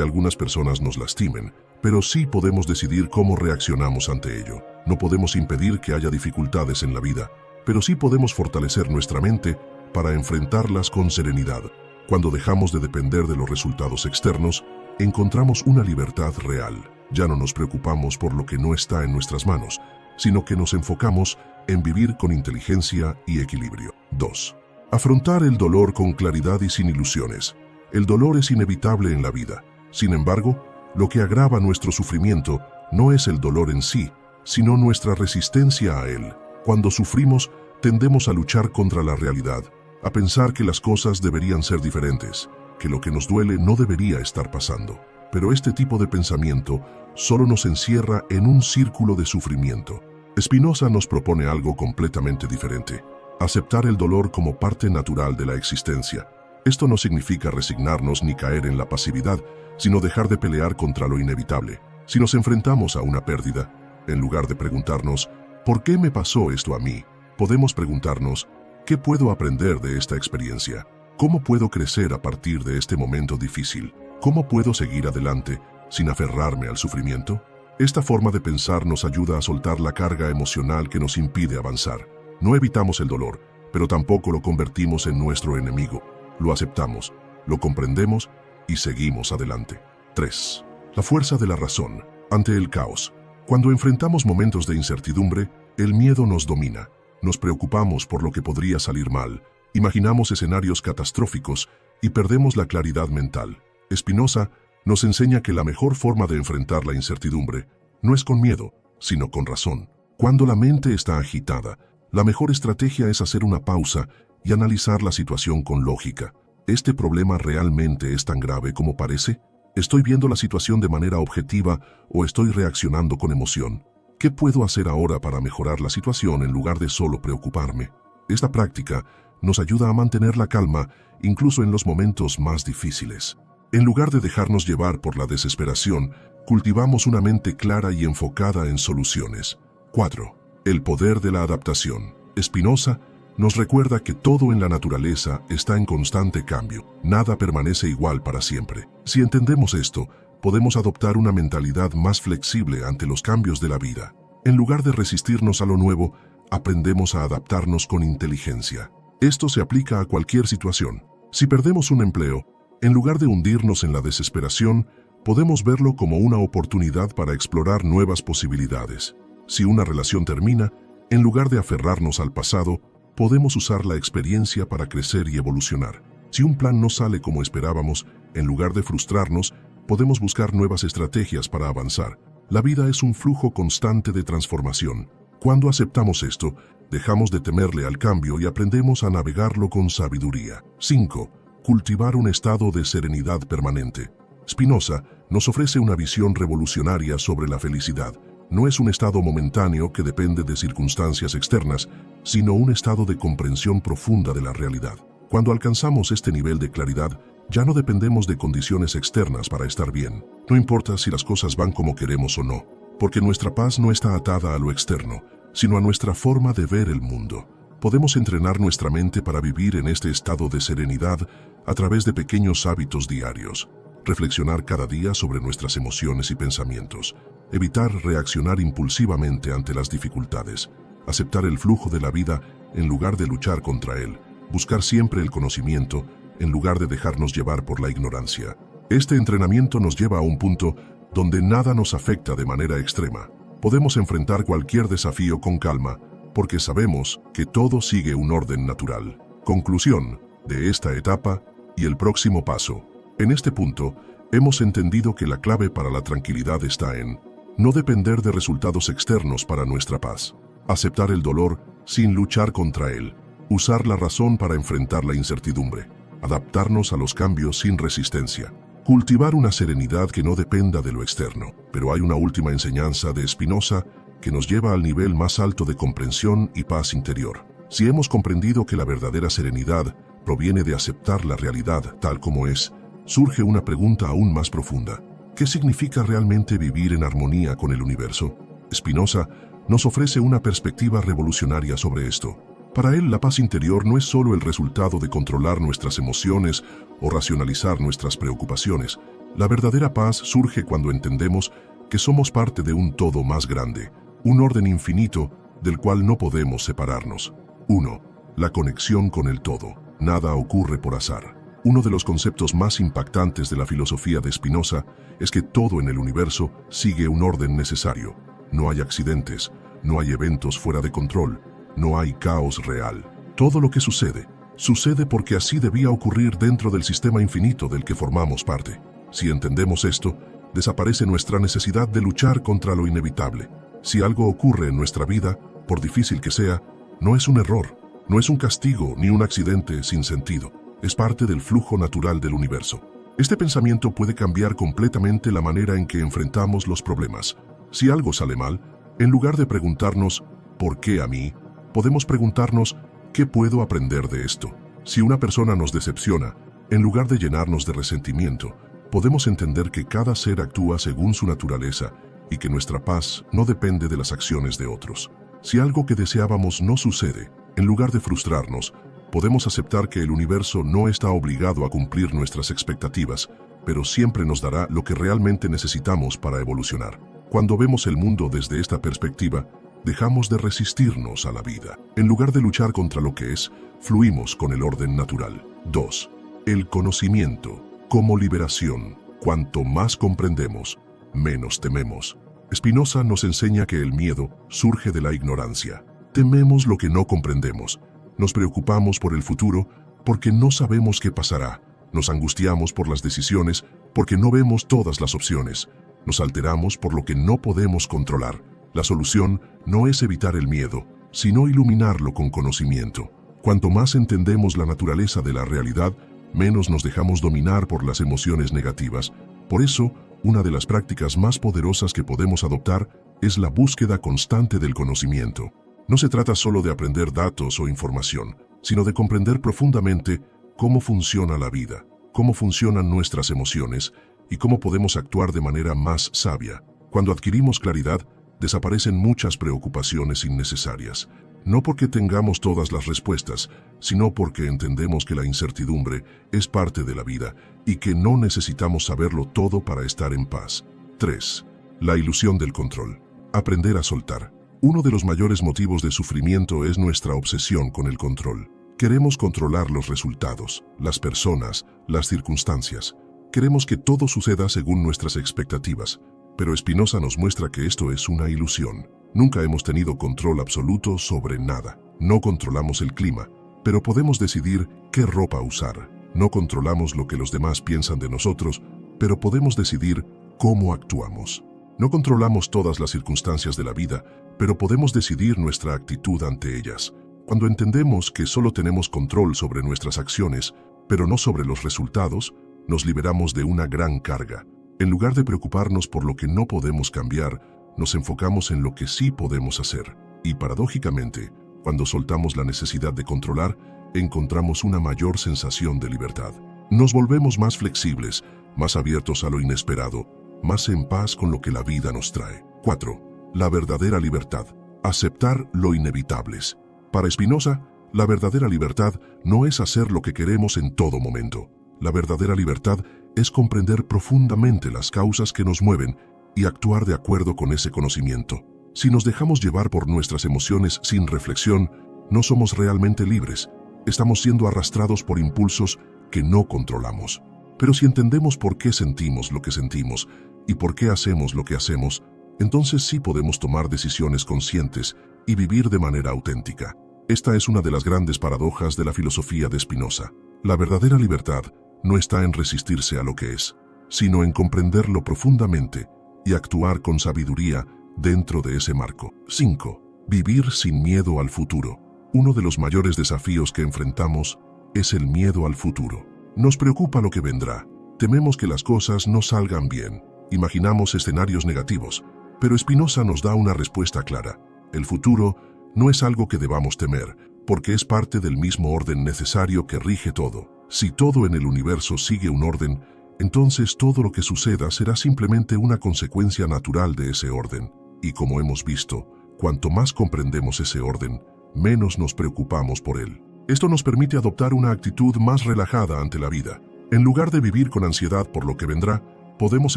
algunas personas nos lastimen, pero sí podemos decidir cómo reaccionamos ante ello. No podemos impedir que haya dificultades en la vida, pero sí podemos fortalecer nuestra mente para enfrentarlas con serenidad. Cuando dejamos de depender de los resultados externos, encontramos una libertad real. Ya no nos preocupamos por lo que no está en nuestras manos, sino que nos enfocamos en vivir con inteligencia y equilibrio. 2. Afrontar el dolor con claridad y sin ilusiones. El dolor es inevitable en la vida. Sin embargo, lo que agrava nuestro sufrimiento no es el dolor en sí, sino nuestra resistencia a él. Cuando sufrimos, tendemos a luchar contra la realidad, a pensar que las cosas deberían ser diferentes, que lo que nos duele no debería estar pasando. Pero este tipo de pensamiento solo nos encierra en un círculo de sufrimiento. Spinoza nos propone algo completamente diferente: aceptar el dolor como parte natural de la existencia. Esto no significa resignarnos ni caer en la pasividad, sino dejar de pelear contra lo inevitable. Si nos enfrentamos a una pérdida, en lugar de preguntarnos ¿por qué me pasó esto a mí?, podemos preguntarnos ¿qué puedo aprender de esta experiencia? ¿Cómo puedo crecer a partir de este momento difícil? ¿Cómo puedo seguir adelante sin aferrarme al sufrimiento? Esta forma de pensar nos ayuda a soltar la carga emocional que nos impide avanzar. No evitamos el dolor, pero tampoco lo convertimos en nuestro enemigo. Lo aceptamos, lo comprendemos y seguimos adelante. 3. La fuerza de la razón ante el caos. Cuando enfrentamos momentos de incertidumbre, el miedo nos domina. Nos preocupamos por lo que podría salir mal, imaginamos escenarios catastróficos y perdemos la claridad mental. Spinoza nos enseña que la mejor forma de enfrentar la incertidumbre no es con miedo, sino con razón. Cuando la mente está agitada, la mejor estrategia es hacer una pausa y analizar la situación con lógica. ¿Este problema realmente es tan grave como parece? ¿Estoy viendo la situación de manera objetiva o estoy reaccionando con emoción? ¿Qué puedo hacer ahora para mejorar la situación en lugar de solo preocuparme? Esta práctica nos ayuda a mantener la calma incluso en los momentos más difíciles. En lugar de dejarnos llevar por la desesperación, cultivamos una mente clara y enfocada en soluciones. 4. El poder de la adaptación. Spinoza nos recuerda que todo en la naturaleza está en constante cambio. Nada permanece igual para siempre. Si entendemos esto, podemos adoptar una mentalidad más flexible ante los cambios de la vida. En lugar de resistirnos a lo nuevo, aprendemos a adaptarnos con inteligencia. Esto se aplica a cualquier situación. Si perdemos un empleo, en lugar de hundirnos en la desesperación, podemos verlo como una oportunidad para explorar nuevas posibilidades. Si una relación termina, en lugar de aferrarnos al pasado, podemos usar la experiencia para crecer y evolucionar. Si un plan no sale como esperábamos, en lugar de frustrarnos, podemos buscar nuevas estrategias para avanzar. La vida es un flujo constante de transformación. Cuando aceptamos esto, dejamos de temerle al cambio y aprendemos a navegarlo con sabiduría. 5. Cultivar un estado de serenidad permanente. Spinoza nos ofrece una visión revolucionaria sobre la felicidad. No es un estado momentáneo que depende de circunstancias externas, sino un estado de comprensión profunda de la realidad. Cuando alcanzamos este nivel de claridad, ya no dependemos de condiciones externas para estar bien. No importa si las cosas van como queremos o no, porque nuestra paz no está atada a lo externo, sino a nuestra forma de ver el mundo. Podemos entrenar nuestra mente para vivir en este estado de serenidad a través de pequeños hábitos diarios. Reflexionar cada día sobre nuestras emociones y pensamientos. Evitar reaccionar impulsivamente ante las dificultades. Aceptar el flujo de la vida en lugar de luchar contra él. Buscar siempre el conocimiento en lugar de dejarnos llevar por la ignorancia. Este entrenamiento nos lleva a un punto donde nada nos afecta de manera extrema. Podemos enfrentar cualquier desafío con calma porque sabemos que todo sigue un orden natural. Conclusión de esta etapa y el próximo paso. En este punto, hemos entendido que la clave para la tranquilidad está en no depender de resultados externos para nuestra paz. Aceptar el dolor sin luchar contra él. Usar la razón para enfrentar la incertidumbre. Adaptarnos a los cambios sin resistencia. Cultivar una serenidad que no dependa de lo externo. Pero hay una última enseñanza de Spinoza que nos lleva al nivel más alto de comprensión y paz interior. Si hemos comprendido que la verdadera serenidad proviene de aceptar la realidad tal como es, surge una pregunta aún más profunda. ¿Qué significa realmente vivir en armonía con el universo? Spinoza nos ofrece una perspectiva revolucionaria sobre esto. Para él, la paz interior no es solo el resultado de controlar nuestras emociones o racionalizar nuestras preocupaciones. La verdadera paz surge cuando entendemos que somos parte de un todo más grande, un orden infinito del cual no podemos separarnos. 1. La conexión con el todo. Nada ocurre por azar. Uno de los conceptos más impactantes de la filosofía de Spinoza es que todo en el universo sigue un orden necesario. No hay accidentes, no hay eventos fuera de control, no hay caos real. Todo lo que sucede, sucede porque así debía ocurrir dentro del sistema infinito del que formamos parte. Si entendemos esto, desaparece nuestra necesidad de luchar contra lo inevitable. Si algo ocurre en nuestra vida, por difícil que sea, no es un error, no es un castigo ni un accidente sin sentido. Es parte del flujo natural del universo. Este pensamiento puede cambiar completamente la manera en que enfrentamos los problemas. Si algo sale mal, en lugar de preguntarnos ¿por qué a mí?, podemos preguntarnos ¿qué puedo aprender de esto? Si una persona nos decepciona, en lugar de llenarnos de resentimiento, podemos entender que cada ser actúa según su naturaleza y que nuestra paz no depende de las acciones de otros. Si algo que deseábamos no sucede, en lugar de frustrarnos, podemos aceptar que el universo no está obligado a cumplir nuestras expectativas, pero siempre nos dará lo que realmente necesitamos para evolucionar. Cuando vemos el mundo desde esta perspectiva, dejamos de resistirnos a la vida. En lugar de luchar contra lo que es, fluimos con el orden natural. 2. El conocimiento como liberación. Cuanto más comprendemos, menos tememos. Spinoza nos enseña que el miedo surge de la ignorancia. Tememos lo que no comprendemos. Nos preocupamos por el futuro porque no sabemos qué pasará. Nos angustiamos por las decisiones porque no vemos todas las opciones. Nos alteramos por lo que no podemos controlar. La solución no es evitar el miedo, sino iluminarlo con conocimiento. Cuanto más entendemos la naturaleza de la realidad, menos nos dejamos dominar por las emociones negativas. Por eso, una de las prácticas más poderosas que podemos adoptar es la búsqueda constante del conocimiento. No se trata solo de aprender datos o información, sino de comprender profundamente cómo funciona la vida, cómo funcionan nuestras emociones y cómo podemos actuar de manera más sabia. Cuando adquirimos claridad, desaparecen muchas preocupaciones innecesarias. No porque tengamos todas las respuestas, sino porque entendemos que la incertidumbre es parte de la vida y que no necesitamos saberlo todo para estar en paz. 3. La ilusión del control. Aprender a soltar. Uno de los mayores motivos de sufrimiento es nuestra obsesión con el control. Queremos controlar los resultados, las personas, las circunstancias. Queremos que todo suceda según nuestras expectativas. Pero Spinoza nos muestra que esto es una ilusión. Nunca hemos tenido control absoluto sobre nada. No controlamos el clima, pero podemos decidir qué ropa usar. No controlamos lo que los demás piensan de nosotros, pero podemos decidir cómo actuamos. No controlamos todas las circunstancias de la vida, pero podemos decidir nuestra actitud ante ellas. Cuando entendemos que solo tenemos control sobre nuestras acciones, pero no sobre los resultados, nos liberamos de una gran carga. En lugar de preocuparnos por lo que no podemos cambiar, nos enfocamos en lo que sí podemos hacer. Y paradójicamente, cuando soltamos la necesidad de controlar, encontramos una mayor sensación de libertad. Nos volvemos más flexibles, más abiertos a lo inesperado, más en paz con lo que la vida nos trae. 4. La verdadera libertad. Aceptar lo inevitables. Para Spinoza, la verdadera libertad no es hacer lo que queremos en todo momento. La verdadera libertad es comprender profundamente las causas que nos mueven y actuar de acuerdo con ese conocimiento. Si nos dejamos llevar por nuestras emociones sin reflexión, no somos realmente libres. Estamos siendo arrastrados por impulsos que no controlamos. Pero si entendemos por qué sentimos lo que sentimos y por qué hacemos lo que hacemos, entonces sí podemos tomar decisiones conscientes y vivir de manera auténtica. Esta es una de las grandes paradojas de la filosofía de Spinoza. La verdadera libertad no está en resistirse a lo que es, sino en comprenderlo profundamente y actuar con sabiduría dentro de ese marco. 5. Vivir sin miedo al futuro. Uno de los mayores desafíos que enfrentamos es el miedo al futuro. Nos preocupa lo que vendrá. Tememos que las cosas no salgan bien. Imaginamos escenarios negativos. Pero Spinoza nos da una respuesta clara. El futuro no es algo que debamos temer, porque es parte del mismo orden necesario que rige todo. Si todo en el universo sigue un orden, entonces todo lo que suceda será simplemente una consecuencia natural de ese orden. Y como hemos visto, cuanto más comprendemos ese orden, menos nos preocupamos por él. Esto nos permite adoptar una actitud más relajada ante la vida. En lugar de vivir con ansiedad por lo que vendrá, podemos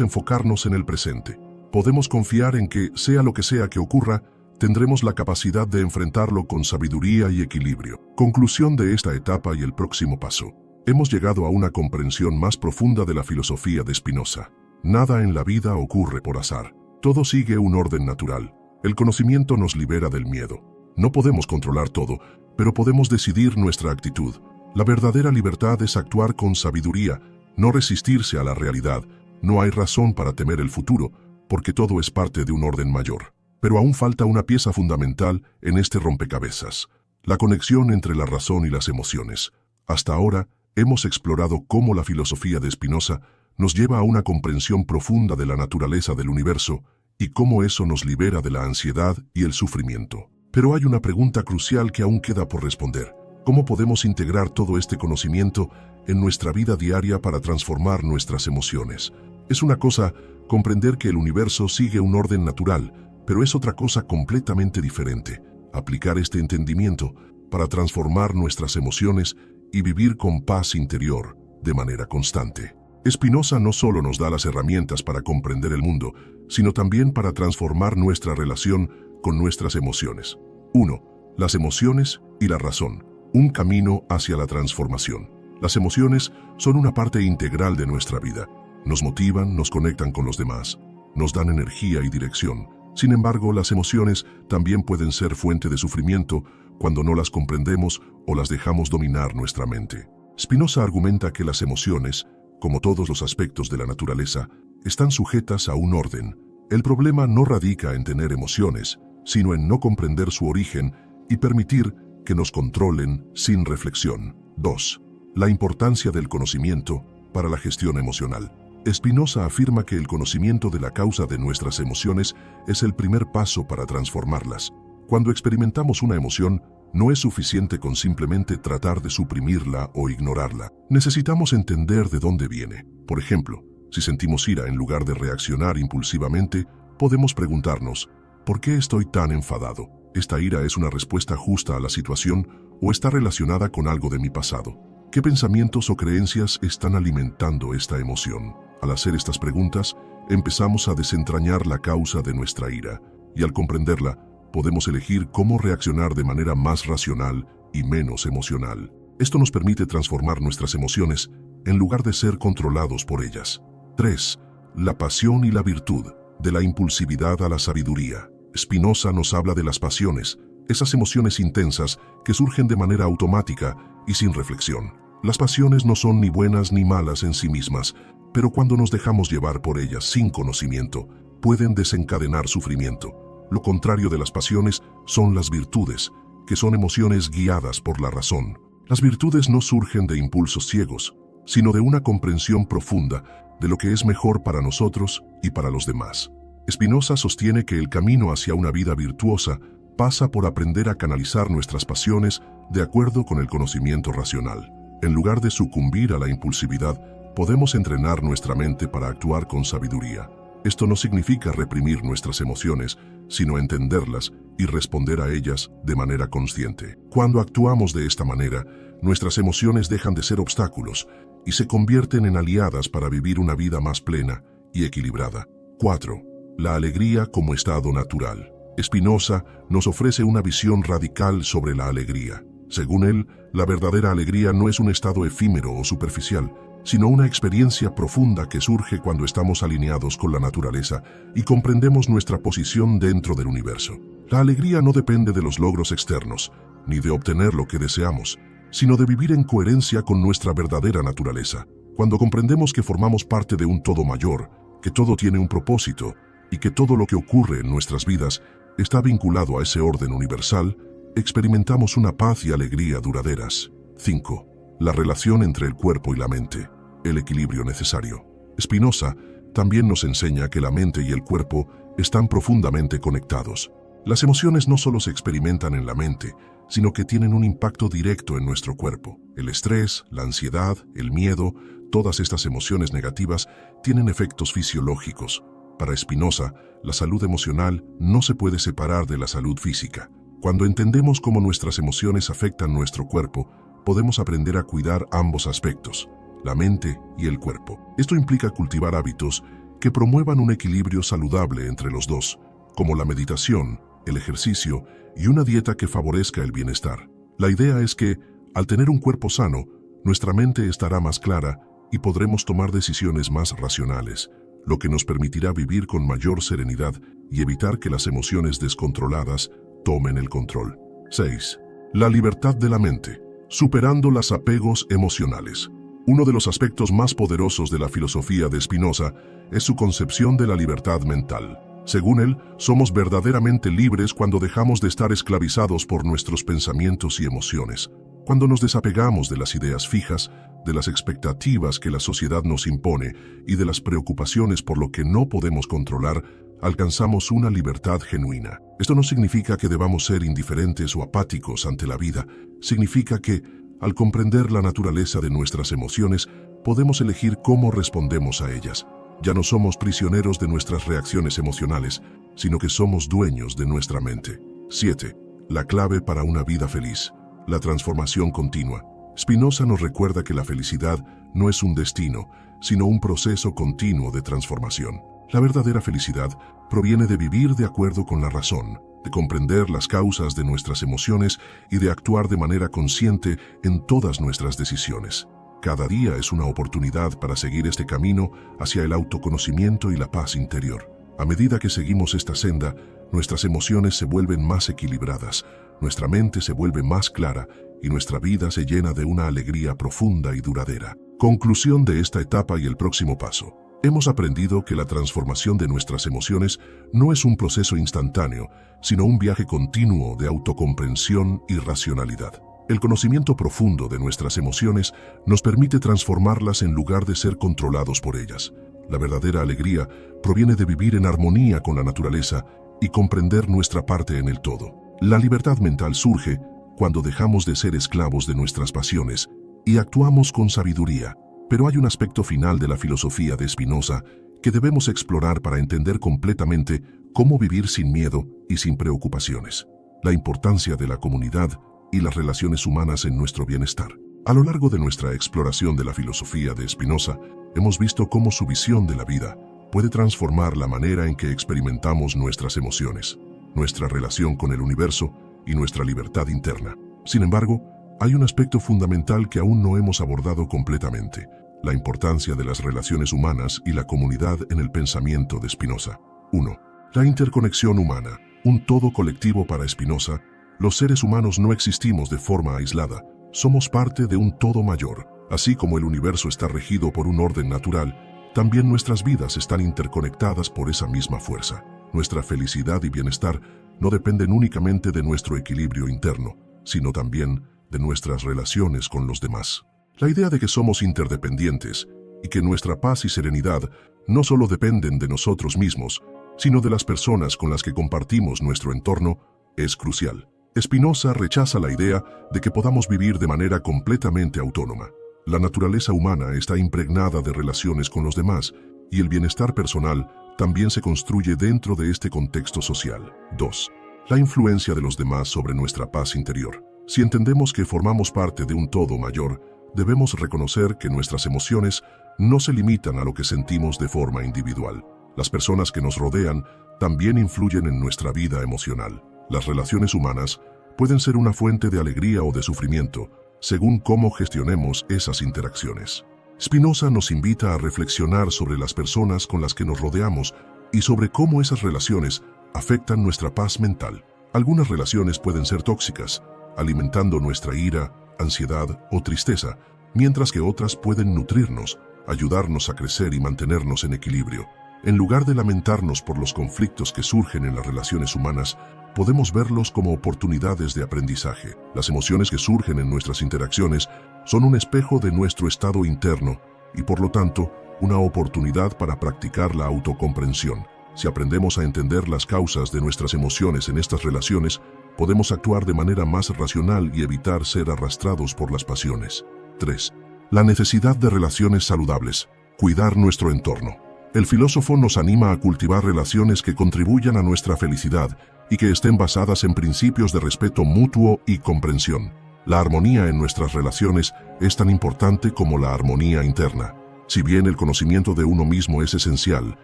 enfocarnos en el presente. Podemos confiar en que, sea lo que sea que ocurra, tendremos la capacidad de enfrentarlo con sabiduría y equilibrio. Conclusión de esta etapa y el próximo paso. Hemos llegado a una comprensión más profunda de la filosofía de Spinoza. Nada en la vida ocurre por azar. Todo sigue un orden natural. El conocimiento nos libera del miedo. No podemos controlar todo, pero podemos decidir nuestra actitud. La verdadera libertad es actuar con sabiduría, no resistirse a la realidad. No hay razón para temer el futuro, porque todo es parte de un orden mayor. Pero aún falta una pieza fundamental en este rompecabezas: la conexión entre la razón y las emociones. Hasta ahora, hemos explorado cómo la filosofía de Spinoza nos lleva a una comprensión profunda de la naturaleza del universo y cómo eso nos libera de la ansiedad y el sufrimiento. Pero hay una pregunta crucial que aún queda por responder. ¿Cómo podemos integrar todo este conocimiento en nuestra vida diaria para transformar nuestras emociones? Es una cosa comprender que el universo sigue un orden natural, pero es otra cosa completamente diferente aplicar este entendimiento para transformar nuestras emociones y vivir con paz interior de manera constante. Spinoza no solo nos da las herramientas para comprender el mundo, sino también para transformar nuestra relación con nuestras emociones. 1. Las emociones y la razón. Un camino hacia la transformación. Las emociones son una parte integral de nuestra vida. Nos motivan, nos conectan con los demás, nos dan energía y dirección. Sin embargo, las emociones también pueden ser fuente de sufrimiento cuando no las comprendemos o las dejamos dominar nuestra mente. Spinoza argumenta que las emociones, como todos los aspectos de la naturaleza, están sujetas a un orden. El problema no radica en tener emociones, sino en no comprender su origen y permitir que nos controlen sin reflexión. 2. La importancia del conocimiento para la gestión emocional. Spinoza afirma que el conocimiento de la causa de nuestras emociones es el primer paso para transformarlas. Cuando experimentamos una emoción, no es suficiente con simplemente tratar de suprimirla o ignorarla. Necesitamos entender de dónde viene. Por ejemplo, si sentimos ira en lugar de reaccionar impulsivamente, podemos preguntarnos: ¿por qué estoy tan enfadado? ¿Esta ira es una respuesta justa a la situación o está relacionada con algo de mi pasado? ¿Qué pensamientos o creencias están alimentando esta emoción? Al hacer estas preguntas, empezamos a desentrañar la causa de nuestra ira, y al comprenderla, podemos elegir cómo reaccionar de manera más racional y menos emocional. Esto nos permite transformar nuestras emociones en lugar de ser controlados por ellas. 3. La pasión y la virtud. De la impulsividad a la sabiduría. Spinoza nos habla de las pasiones, esas emociones intensas que surgen de manera automática y sin reflexión. Las pasiones no son ni buenas ni malas en sí mismas, pero cuando nos dejamos llevar por ellas sin conocimiento, pueden desencadenar sufrimiento. Lo contrario de las pasiones son las virtudes, que son emociones guiadas por la razón. Las virtudes no surgen de impulsos ciegos, sino de una comprensión profunda de lo que es mejor para nosotros y para los demás. Spinoza sostiene que el camino hacia una vida virtuosa pasa por aprender a canalizar nuestras pasiones de acuerdo con el conocimiento racional. En lugar de sucumbir a la impulsividad, podemos entrenar nuestra mente para actuar con sabiduría. Esto no significa reprimir nuestras emociones, sino entenderlas y responder a ellas de manera consciente. Cuando actuamos de esta manera, nuestras emociones dejan de ser obstáculos y se convierten en aliadas para vivir una vida más plena y equilibrada. 4. La alegría como estado natural. Spinoza nos ofrece una visión radical sobre la alegría. Según él, la verdadera alegría no es un estado efímero o superficial, sino una experiencia profunda que surge cuando estamos alineados con la naturaleza y comprendemos nuestra posición dentro del universo. La alegría no depende de los logros externos, ni de obtener lo que deseamos, sino de vivir en coherencia con nuestra verdadera naturaleza. Cuando comprendemos que formamos parte de un todo mayor, que todo tiene un propósito y que todo lo que ocurre en nuestras vidas está vinculado a ese orden universal, experimentamos una paz y alegría duraderas. 5. La relación entre el cuerpo y la mente, el equilibrio necesario. Spinoza también nos enseña que la mente y el cuerpo están profundamente conectados. Las emociones no solo se experimentan en la mente, sino que tienen un impacto directo en nuestro cuerpo. El estrés, la ansiedad, el miedo, todas estas emociones negativas tienen efectos fisiológicos. Para Spinoza, la salud emocional no se puede separar de la salud física. Cuando entendemos cómo nuestras emociones afectan nuestro cuerpo, podemos aprender a cuidar ambos aspectos, la mente y el cuerpo. Esto implica cultivar hábitos que promuevan un equilibrio saludable entre los dos, como la meditación, el ejercicio y una dieta que favorezca el bienestar. La idea es que, al tener un cuerpo sano, nuestra mente estará más clara y podremos tomar decisiones más racionales, lo que nos permitirá vivir con mayor serenidad y evitar que las emociones descontroladas tomen el control. 6. La libertad de la mente, superando los apegos emocionales. Uno de los aspectos más poderosos de la filosofía de Spinoza es su concepción de la libertad mental. Según él, somos verdaderamente libres cuando dejamos de estar esclavizados por nuestros pensamientos y emociones. Cuando nos desapegamos de las ideas fijas, de las expectativas que la sociedad nos impone y de las preocupaciones por lo que no podemos controlar, alcanzamos una libertad genuina. Esto no significa que debamos ser indiferentes o apáticos ante la vida. Significa que, al comprender la naturaleza de nuestras emociones, podemos elegir cómo respondemos a ellas. Ya no somos prisioneros de nuestras reacciones emocionales, sino que somos dueños de nuestra mente. 7. La clave para una vida feliz. La transformación continua. Spinoza nos recuerda que la felicidad no es un destino, sino un proceso continuo de transformación. La verdadera felicidad proviene de vivir de acuerdo con la razón, de comprender las causas de nuestras emociones y de actuar de manera consciente en todas nuestras decisiones. Cada día es una oportunidad para seguir este camino hacia el autoconocimiento y la paz interior. A medida que seguimos esta senda, nuestras emociones se vuelven más equilibradas, nuestra mente se vuelve más clara y nuestra vida se llena de una alegría profunda y duradera. Conclusión de esta etapa y el próximo paso. Hemos aprendido que la transformación de nuestras emociones no es un proceso instantáneo, sino un viaje continuo de autocomprensión y racionalidad. El conocimiento profundo de nuestras emociones nos permite transformarlas en lugar de ser controlados por ellas. La verdadera alegría proviene de vivir en armonía con la naturaleza y comprender nuestra parte en el todo. La libertad mental surge cuando dejamos de ser esclavos de nuestras pasiones y actuamos con sabiduría. Pero hay un aspecto final de la filosofía de Spinoza que debemos explorar para entender completamente cómo vivir sin miedo y sin preocupaciones. La importancia de la comunidad y las relaciones humanas en nuestro bienestar. A lo largo de nuestra exploración de la filosofía de Spinoza, hemos visto cómo su visión de la vida puede transformar la manera en que experimentamos nuestras emociones, nuestra relación con el universo y nuestra libertad interna. Sin embargo, hay un aspecto fundamental que aún no hemos abordado completamente: la importancia de las relaciones humanas y la comunidad en el pensamiento de Spinoza. 1. La interconexión humana, un todo colectivo para Spinoza. Los seres humanos no existimos de forma aislada, somos parte de un todo mayor. Así como el universo está regido por un orden natural, también nuestras vidas están interconectadas por esa misma fuerza. Nuestra felicidad y bienestar no dependen únicamente de nuestro equilibrio interno, sino también de nuestras relaciones con los demás. La idea de que somos interdependientes y que nuestra paz y serenidad no solo dependen de nosotros mismos, sino de las personas con las que compartimos nuestro entorno, es crucial. Spinoza rechaza la idea de que podamos vivir de manera completamente autónoma. La naturaleza humana está impregnada de relaciones con los demás y el bienestar personal también se construye dentro de este contexto social. 2. La influencia de los demás sobre nuestra paz interior. Si entendemos que formamos parte de un todo mayor, debemos reconocer que nuestras emociones no se limitan a lo que sentimos de forma individual. Las personas que nos rodean también influyen en nuestra vida emocional. Las relaciones humanas pueden ser una fuente de alegría o de sufrimiento, según cómo gestionemos esas interacciones. Spinoza nos invita a reflexionar sobre las personas con las que nos rodeamos y sobre cómo esas relaciones afectan nuestra paz mental. Algunas relaciones pueden ser tóxicas, alimentando nuestra ira, ansiedad o tristeza, mientras que otras pueden nutrirnos, ayudarnos a crecer y mantenernos en equilibrio. En lugar de lamentarnos por los conflictos que surgen en las relaciones humanas, podemos verlos como oportunidades de aprendizaje. Las emociones que surgen en nuestras interacciones son un espejo de nuestro estado interno y, por lo tanto, una oportunidad para practicar la autocomprensión. Si aprendemos a entender las causas de nuestras emociones en estas relaciones, podemos actuar de manera más racional y evitar ser arrastrados por las pasiones. 3. La necesidad de relaciones saludables. Cuidar nuestro entorno. El filósofo nos anima a cultivar relaciones que contribuyan a nuestra felicidad y que estén basadas en principios de respeto mutuo y comprensión. La armonía en nuestras relaciones es tan importante como la armonía interna. Si bien el conocimiento de uno mismo es esencial,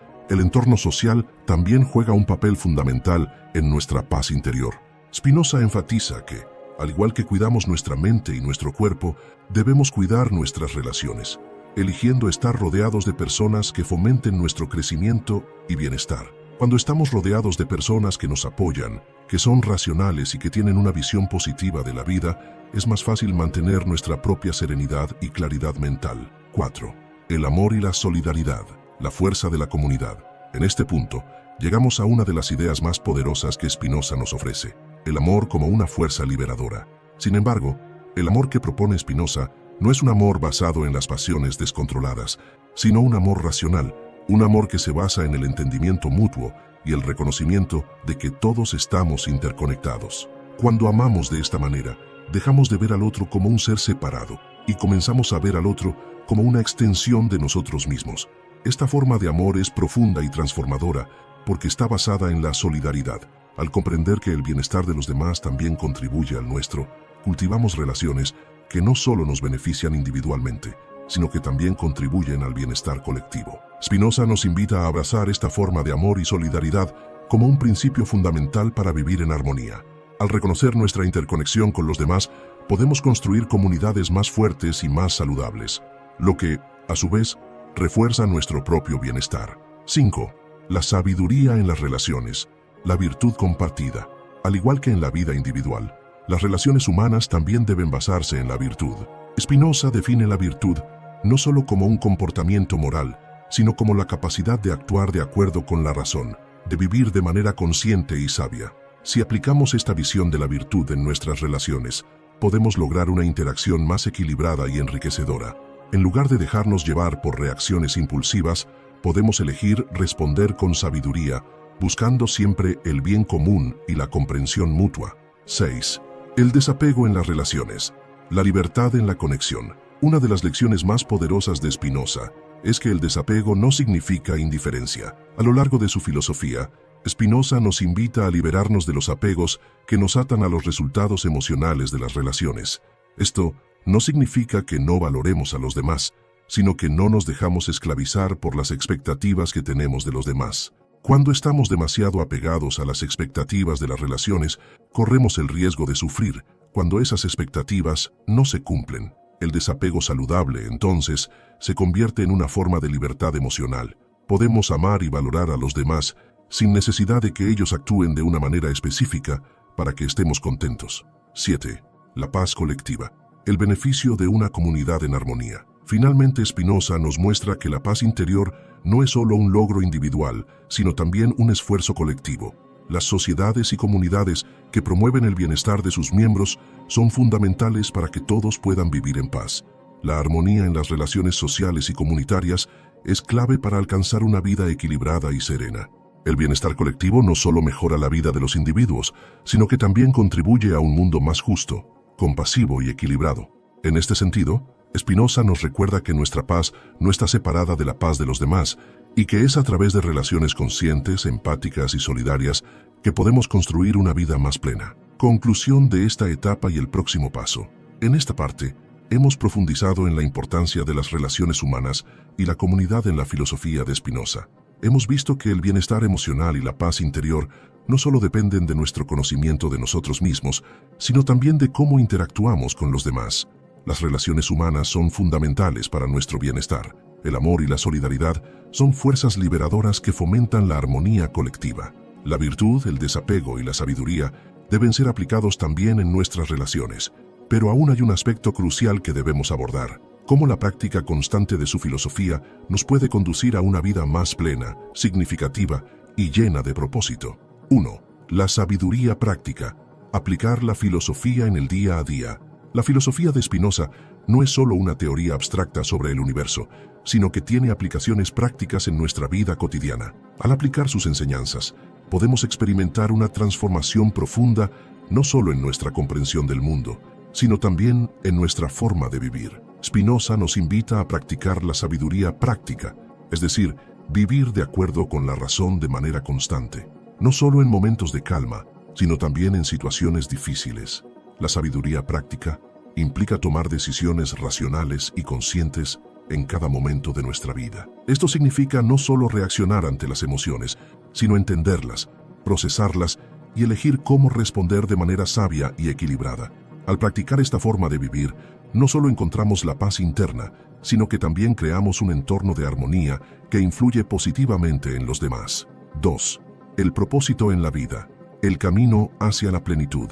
el entorno social también juega un papel fundamental en nuestra paz interior. Spinoza enfatiza que, al igual que cuidamos nuestra mente y nuestro cuerpo, debemos cuidar nuestras relaciones, eligiendo estar rodeados de personas que fomenten nuestro crecimiento y bienestar. Cuando estamos rodeados de personas que nos apoyan, que son racionales y que tienen una visión positiva de la vida, es más fácil mantener nuestra propia serenidad y claridad mental. 4. El amor y la solidaridad, la fuerza de la comunidad. En este punto, llegamos a una de las ideas más poderosas que Spinoza nos ofrece, el amor como una fuerza liberadora. Sin embargo, el amor que propone Spinoza no es un amor basado en las pasiones descontroladas, sino un amor racional, un amor que se basa en el entendimiento mutuo y el reconocimiento de que todos estamos interconectados. Cuando amamos de esta manera, dejamos de ver al otro como un ser separado y comenzamos a ver al otro como una extensión de nosotros mismos. Esta forma de amor es profunda y transformadora porque está basada en la solidaridad. Al comprender que el bienestar de los demás también contribuye al nuestro, cultivamos relaciones que no solo nos benefician individualmente, sino que también contribuyen al bienestar colectivo. Spinoza nos invita a abrazar esta forma de amor y solidaridad como un principio fundamental para vivir en armonía. Al reconocer nuestra interconexión con los demás, podemos construir comunidades más fuertes y más saludables, lo que, a su vez, refuerza nuestro propio bienestar. 5. La sabiduría en las relaciones, la virtud compartida. Al igual que en la vida individual, las relaciones humanas también deben basarse en la virtud. Spinoza define la virtud no solo como un comportamiento moral, sino como la capacidad de actuar de acuerdo con la razón, de vivir de manera consciente y sabia. Si aplicamos esta visión de la virtud en nuestras relaciones, podemos lograr una interacción más equilibrada y enriquecedora. En lugar de dejarnos llevar por reacciones impulsivas, podemos elegir responder con sabiduría, buscando siempre el bien común y la comprensión mutua. 6. El desapego en las relaciones, la libertad en la conexión. Una de las lecciones más poderosas de Spinoza es que el desapego no significa indiferencia. A lo largo de su filosofía, Spinoza nos invita a liberarnos de los apegos que nos atan a los resultados emocionales de las relaciones. Esto no significa que no valoremos a los demás, sino que no nos dejamos esclavizar por las expectativas que tenemos de los demás. Cuando estamos demasiado apegados a las expectativas de las relaciones, corremos el riesgo de sufrir cuando esas expectativas no se cumplen. El desapego saludable, entonces, se convierte en una forma de libertad emocional. Podemos amar y valorar a los demás sin necesidad de que ellos actúen de una manera específica para que estemos contentos. 7. La paz colectiva, el beneficio de una comunidad en armonía. Finalmente, Spinoza nos muestra que la paz interior no es solo un logro individual, sino también un esfuerzo colectivo. Las sociedades y comunidades que promueven el bienestar de sus miembros son fundamentales para que todos puedan vivir en paz. La armonía en las relaciones sociales y comunitarias es clave para alcanzar una vida equilibrada y serena. El bienestar colectivo no solo mejora la vida de los individuos, sino que también contribuye a un mundo más justo, compasivo y equilibrado. En este sentido, Spinoza nos recuerda que nuestra paz no está separada de la paz de los demás y que es a través de relaciones conscientes, empáticas y solidarias que podemos construir una vida más plena. Conclusión de esta etapa y el próximo paso. En esta parte, hemos profundizado en la importancia de las relaciones humanas y la comunidad en la filosofía de Spinoza. Hemos visto que el bienestar emocional y la paz interior no solo dependen de nuestro conocimiento de nosotros mismos, sino también de cómo interactuamos con los demás. Las relaciones humanas son fundamentales para nuestro bienestar. El amor y la solidaridad son fuerzas liberadoras que fomentan la armonía colectiva. La virtud, el desapego y la sabiduría deben ser aplicados también en nuestras relaciones. Pero aún hay un aspecto crucial que debemos abordar: cómo la práctica constante de su filosofía nos puede conducir a una vida más plena, significativa y llena de propósito. 1. La sabiduría práctica. Aplicar la filosofía en el día a día. La filosofía de Spinoza no es solo una teoría abstracta sobre el universo, sino que tiene aplicaciones prácticas en nuestra vida cotidiana. Al aplicar sus enseñanzas, podemos experimentar una transformación profunda no solo en nuestra comprensión del mundo, sino también en nuestra forma de vivir. Spinoza nos invita a practicar la sabiduría práctica, es decir, vivir de acuerdo con la razón de manera constante, no solo en momentos de calma, sino también en situaciones difíciles. La sabiduría práctica implica tomar decisiones racionales y conscientes en cada momento de nuestra vida. Esto significa no solo reaccionar ante las emociones, sino entenderlas, procesarlas y elegir cómo responder de manera sabia y equilibrada. Al practicar esta forma de vivir, no solo encontramos la paz interna, sino que también creamos un entorno de armonía que influye positivamente en los demás. 2. El propósito en la vida. El camino hacia la plenitud.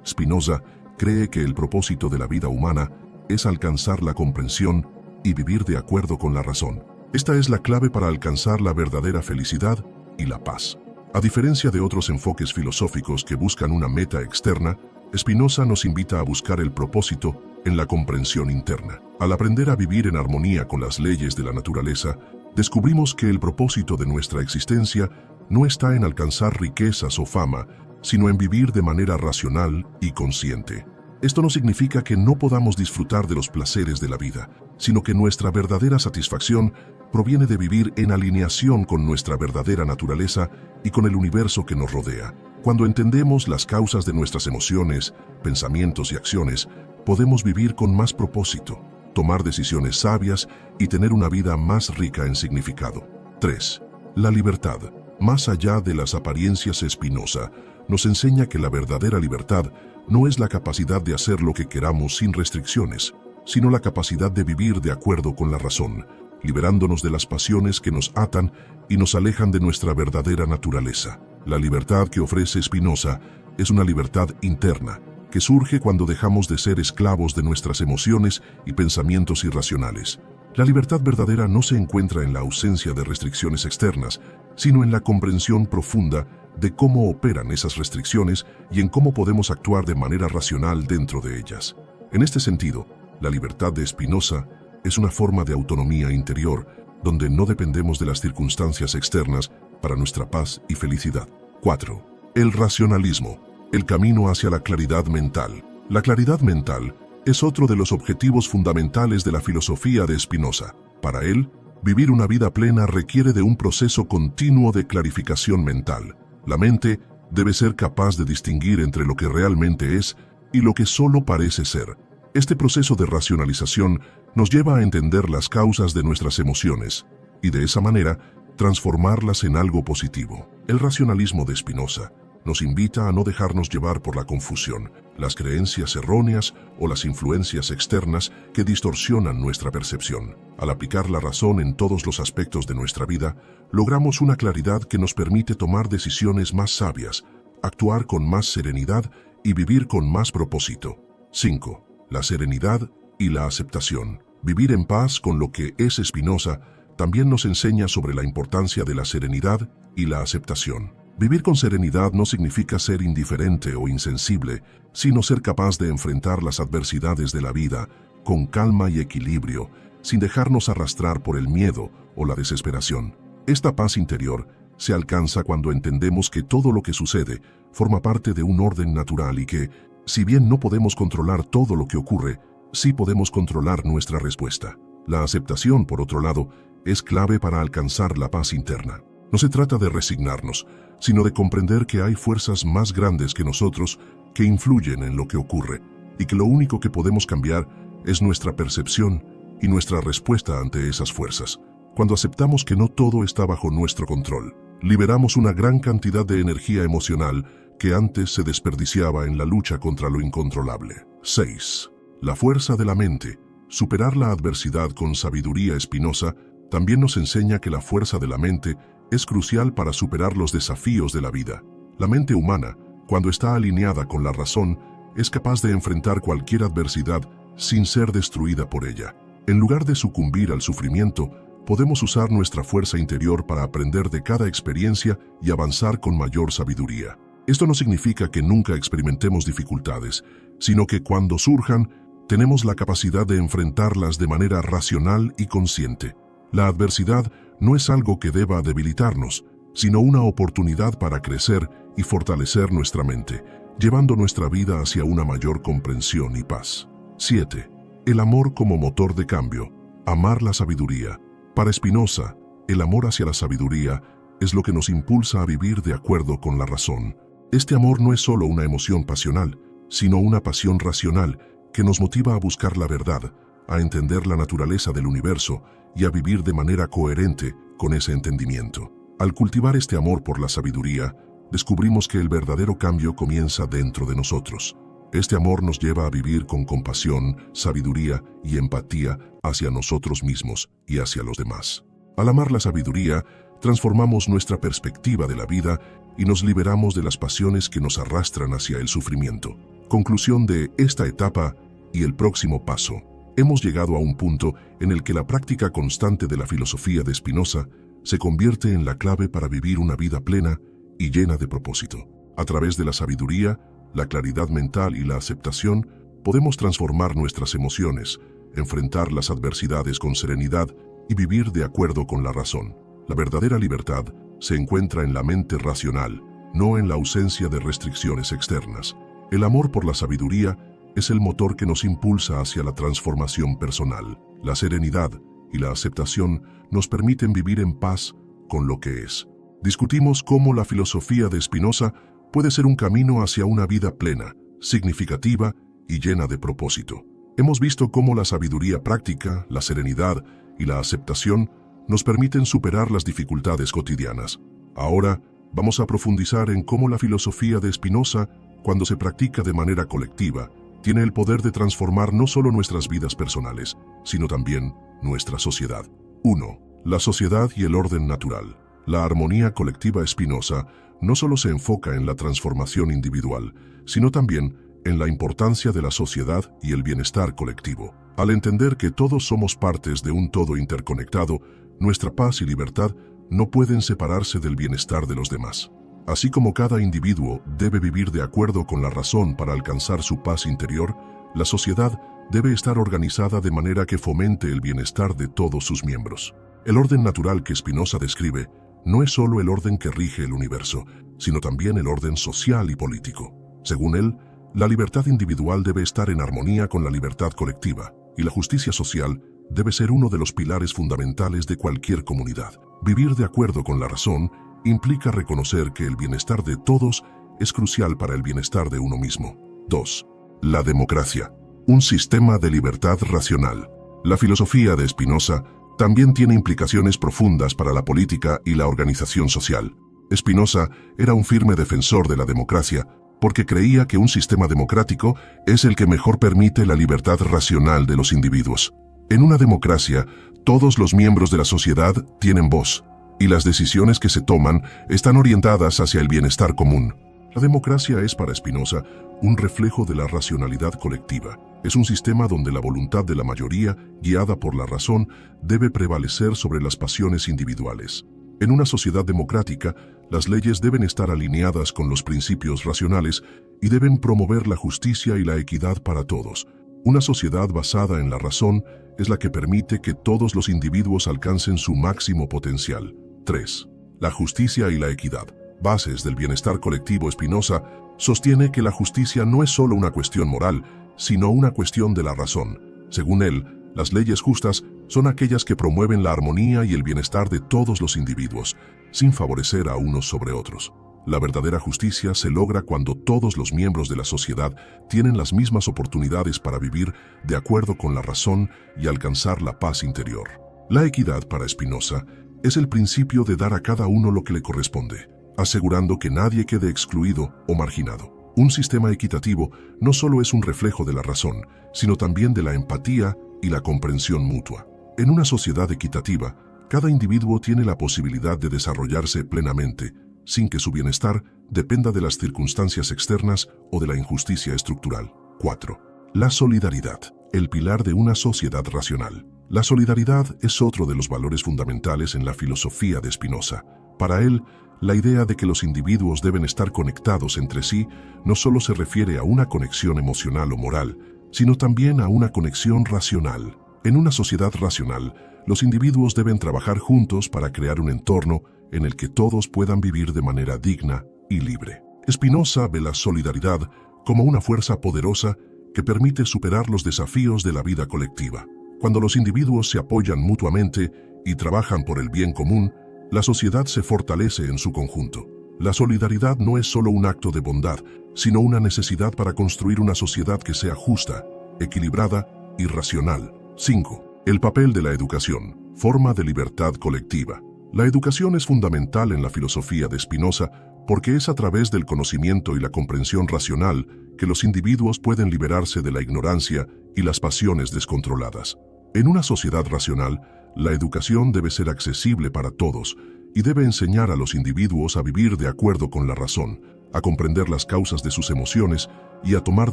Spinoza cree que el propósito de la vida humana es alcanzar la comprensión y vivir de acuerdo con la razón. Esta es la clave para alcanzar la verdadera felicidad y la paz. A diferencia de otros enfoques filosóficos que buscan una meta externa, Spinoza nos invita a buscar el propósito en la comprensión interna. Al aprender a vivir en armonía con las leyes de la naturaleza, descubrimos que el propósito de nuestra existencia no está en alcanzar riquezas o fama, sino en vivir de manera racional y consciente. Esto no significa que no podamos disfrutar de los placeres de la vida, sino que nuestra verdadera satisfacción proviene de vivir en alineación con nuestra verdadera naturaleza y con el universo que nos rodea. Cuando entendemos las causas de nuestras emociones, pensamientos y acciones, podemos vivir con más propósito, tomar decisiones sabias y tener una vida más rica en significado. 3. La libertad. Más allá de las apariencias, Spinoza nos enseña que la verdadera libertad no es la capacidad de hacer lo que queramos sin restricciones, sino la capacidad de vivir de acuerdo con la razón, liberándonos de las pasiones que nos atan y nos alejan de nuestra verdadera naturaleza. La libertad que ofrece Spinoza es una libertad interna, que surge cuando dejamos de ser esclavos de nuestras emociones y pensamientos irracionales. La libertad verdadera no se encuentra en la ausencia de restricciones externas, sino en la comprensión profunda de cómo operan esas restricciones y en cómo podemos actuar de manera racional dentro de ellas. En este sentido, la libertad de Spinoza es una forma de autonomía interior, donde no dependemos de las circunstancias externas para nuestra paz y felicidad. 4. El racionalismo. El camino hacia la claridad mental. La claridad mental es otro de los objetivos fundamentales de la filosofía de Spinoza. Para él, vivir una vida plena requiere de un proceso continuo de clarificación mental. La mente debe ser capaz de distinguir entre lo que realmente es y lo que solo parece ser. Este proceso de racionalización nos lleva a entender las causas de nuestras emociones y de esa manera transformarlas en algo positivo. El racionalismo de Spinoza nos invita a no dejarnos llevar por la confusión, las creencias erróneas o las influencias externas que distorsionan nuestra percepción. Al aplicar la razón en todos los aspectos de nuestra vida, logramos una claridad que nos permite tomar decisiones más sabias, actuar con más serenidad y vivir con más propósito. 5. La serenidad y la aceptación. Vivir en paz con lo que es Spinoza también nos enseña sobre la importancia de la serenidad y la aceptación. Vivir con serenidad no significa ser indiferente o insensible, sino ser capaz de enfrentar las adversidades de la vida con calma y equilibrio, sin dejarnos arrastrar por el miedo o la desesperación. Esta paz interior se alcanza cuando entendemos que todo lo que sucede forma parte de un orden natural y que, si bien no podemos controlar todo lo que ocurre, sí podemos controlar nuestra respuesta. La aceptación, por otro lado, es clave para alcanzar la paz interna. No se trata de resignarnos, sino de comprender que hay fuerzas más grandes que nosotros que influyen en lo que ocurre y que lo único que podemos cambiar es nuestra percepción y nuestra respuesta ante esas fuerzas. Cuando aceptamos que no todo está bajo nuestro control, liberamos una gran cantidad de energía emocional que antes se desperdiciaba en la lucha contra lo incontrolable. 6. La fuerza de la mente. Superar la adversidad con sabiduría. Spinoza también nos enseña que la fuerza de la mente es crucial para superar los desafíos de la vida. La mente humana, cuando está alineada con la razón, es capaz de enfrentar cualquier adversidad sin ser destruida por ella. En lugar de sucumbir al sufrimiento, podemos usar nuestra fuerza interior para aprender de cada experiencia y avanzar con mayor sabiduría. Esto no significa que nunca experimentemos dificultades, sino que cuando surjan, tenemos la capacidad de enfrentarlas de manera racional y consciente. La adversidad no es algo que deba debilitarnos, sino una oportunidad para crecer y fortalecer nuestra mente, llevando nuestra vida hacia una mayor comprensión y paz. 7. El amor como motor de cambio. Amar la sabiduría. Para Spinoza, El amor hacia la sabiduría es lo que nos impulsa a vivir de acuerdo con la razón. Este amor no es solo una emoción pasional, sino una pasión racional que nos motiva a buscar la verdad, a entender la naturaleza del universo y a vivir de manera coherente con ese entendimiento. Al cultivar este amor por la sabiduría, descubrimos que el verdadero cambio comienza dentro de nosotros. Este amor nos lleva a vivir con compasión, sabiduría y empatía hacia nosotros mismos y hacia los demás. Al amar la sabiduría, transformamos nuestra perspectiva de la vida y nos liberamos de las pasiones que nos arrastran hacia el sufrimiento. Conclusión de esta etapa y el próximo paso. Hemos llegado a un punto en el que la práctica constante de la filosofía de Spinoza se convierte en la clave para vivir una vida plena y llena de propósito. A través de la sabiduría, la claridad mental y la aceptación, podemos transformar nuestras emociones, enfrentar las adversidades con serenidad y vivir de acuerdo con la razón. La verdadera libertad se encuentra en la mente racional, no en la ausencia de restricciones externas. El amor por la sabiduría es el motor que nos impulsa hacia la transformación personal. La serenidad y la aceptación nos permiten vivir en paz con lo que es. Discutimos cómo la filosofía de Spinoza puede ser un camino hacia una vida plena, significativa y llena de propósito. Hemos visto cómo la sabiduría práctica, la serenidad y la aceptación nos permiten superar las dificultades cotidianas. Ahora vamos a profundizar en cómo la filosofía de Spinoza, cuando se practica de manera colectiva, tiene el poder de transformar no solo nuestras vidas personales, sino también nuestra sociedad. 1. La sociedad y el orden natural. La armonía colectiva Spinoza no solo se enfoca en la transformación individual, sino también en la importancia de la sociedad y el bienestar colectivo. Al entender que todos somos partes de un todo interconectado, nuestra paz y libertad no pueden separarse del bienestar de los demás. Así como cada individuo debe vivir de acuerdo con la razón para alcanzar su paz interior, la sociedad debe estar organizada de manera que fomente el bienestar de todos sus miembros. El orden natural que Spinoza describe no es solo el orden que rige el universo, sino también el orden social y político. Según él, la libertad individual debe estar en armonía con la libertad colectiva, y la justicia social debe ser uno de los pilares fundamentales de cualquier comunidad. Vivir de acuerdo con la razón implica reconocer que el bienestar de todos es crucial para el bienestar de uno mismo. 2. La democracia, un sistema de libertad racional. La filosofía de Spinoza también tiene implicaciones profundas para la política y la organización social. Spinoza era un firme defensor de la democracia porque creía que un sistema democrático es el que mejor permite la libertad racional de los individuos. En una democracia, todos los miembros de la sociedad tienen voz, y las decisiones que se toman están orientadas hacia el bienestar común. La democracia es para Spinoza un reflejo de la racionalidad colectiva. Es un sistema donde la voluntad de la mayoría, guiada por la razón, debe prevalecer sobre las pasiones individuales. En una sociedad democrática, las leyes deben estar alineadas con los principios racionales y deben promover la justicia y la equidad para todos. Una sociedad basada en la razón es la que permite que todos los individuos alcancen su máximo potencial. 3. La justicia y la equidad. Bases del bienestar colectivo. Spinoza sostiene que la justicia no es solo una cuestión moral, sino una cuestión de la razón. Según él, las leyes justas son aquellas que promueven la armonía y el bienestar de todos los individuos, sin favorecer a unos sobre otros. La verdadera justicia se logra cuando todos los miembros de la sociedad tienen las mismas oportunidades para vivir de acuerdo con la razón y alcanzar la paz interior. La equidad para Spinoza es el principio de dar a cada uno lo que le corresponde, asegurando que nadie quede excluido o marginado. Un sistema equitativo no solo es un reflejo de la razón, sino también de la empatía y la comprensión mutua. En una sociedad equitativa, cada individuo tiene la posibilidad de desarrollarse plenamente, sin que su bienestar dependa de las circunstancias externas o de la injusticia estructural. 4. La solidaridad, el pilar de una sociedad racional. La solidaridad es otro de los valores fundamentales en la filosofía de Spinoza. Para él, la idea de que los individuos deben estar conectados entre sí no solo se refiere a una conexión emocional o moral, sino también a una conexión racional. En una sociedad racional, los individuos deben trabajar juntos para crear un entorno en el que todos puedan vivir de manera digna y libre. Spinoza ve la solidaridad como una fuerza poderosa que permite superar los desafíos de la vida colectiva. Cuando los individuos se apoyan mutuamente y trabajan por el bien común, la sociedad se fortalece en su conjunto. La solidaridad no es solo un acto de bondad, sino una necesidad para construir una sociedad que sea justa, equilibrada y racional. 5. El papel de la educación, forma de libertad colectiva. La educación es fundamental en la filosofía de Spinoza porque es a través del conocimiento y la comprensión racional que los individuos pueden liberarse de la ignorancia y las pasiones descontroladas. En una sociedad racional, la educación debe ser accesible para todos y debe enseñar a los individuos a vivir de acuerdo con la razón, a comprender las causas de sus emociones y a tomar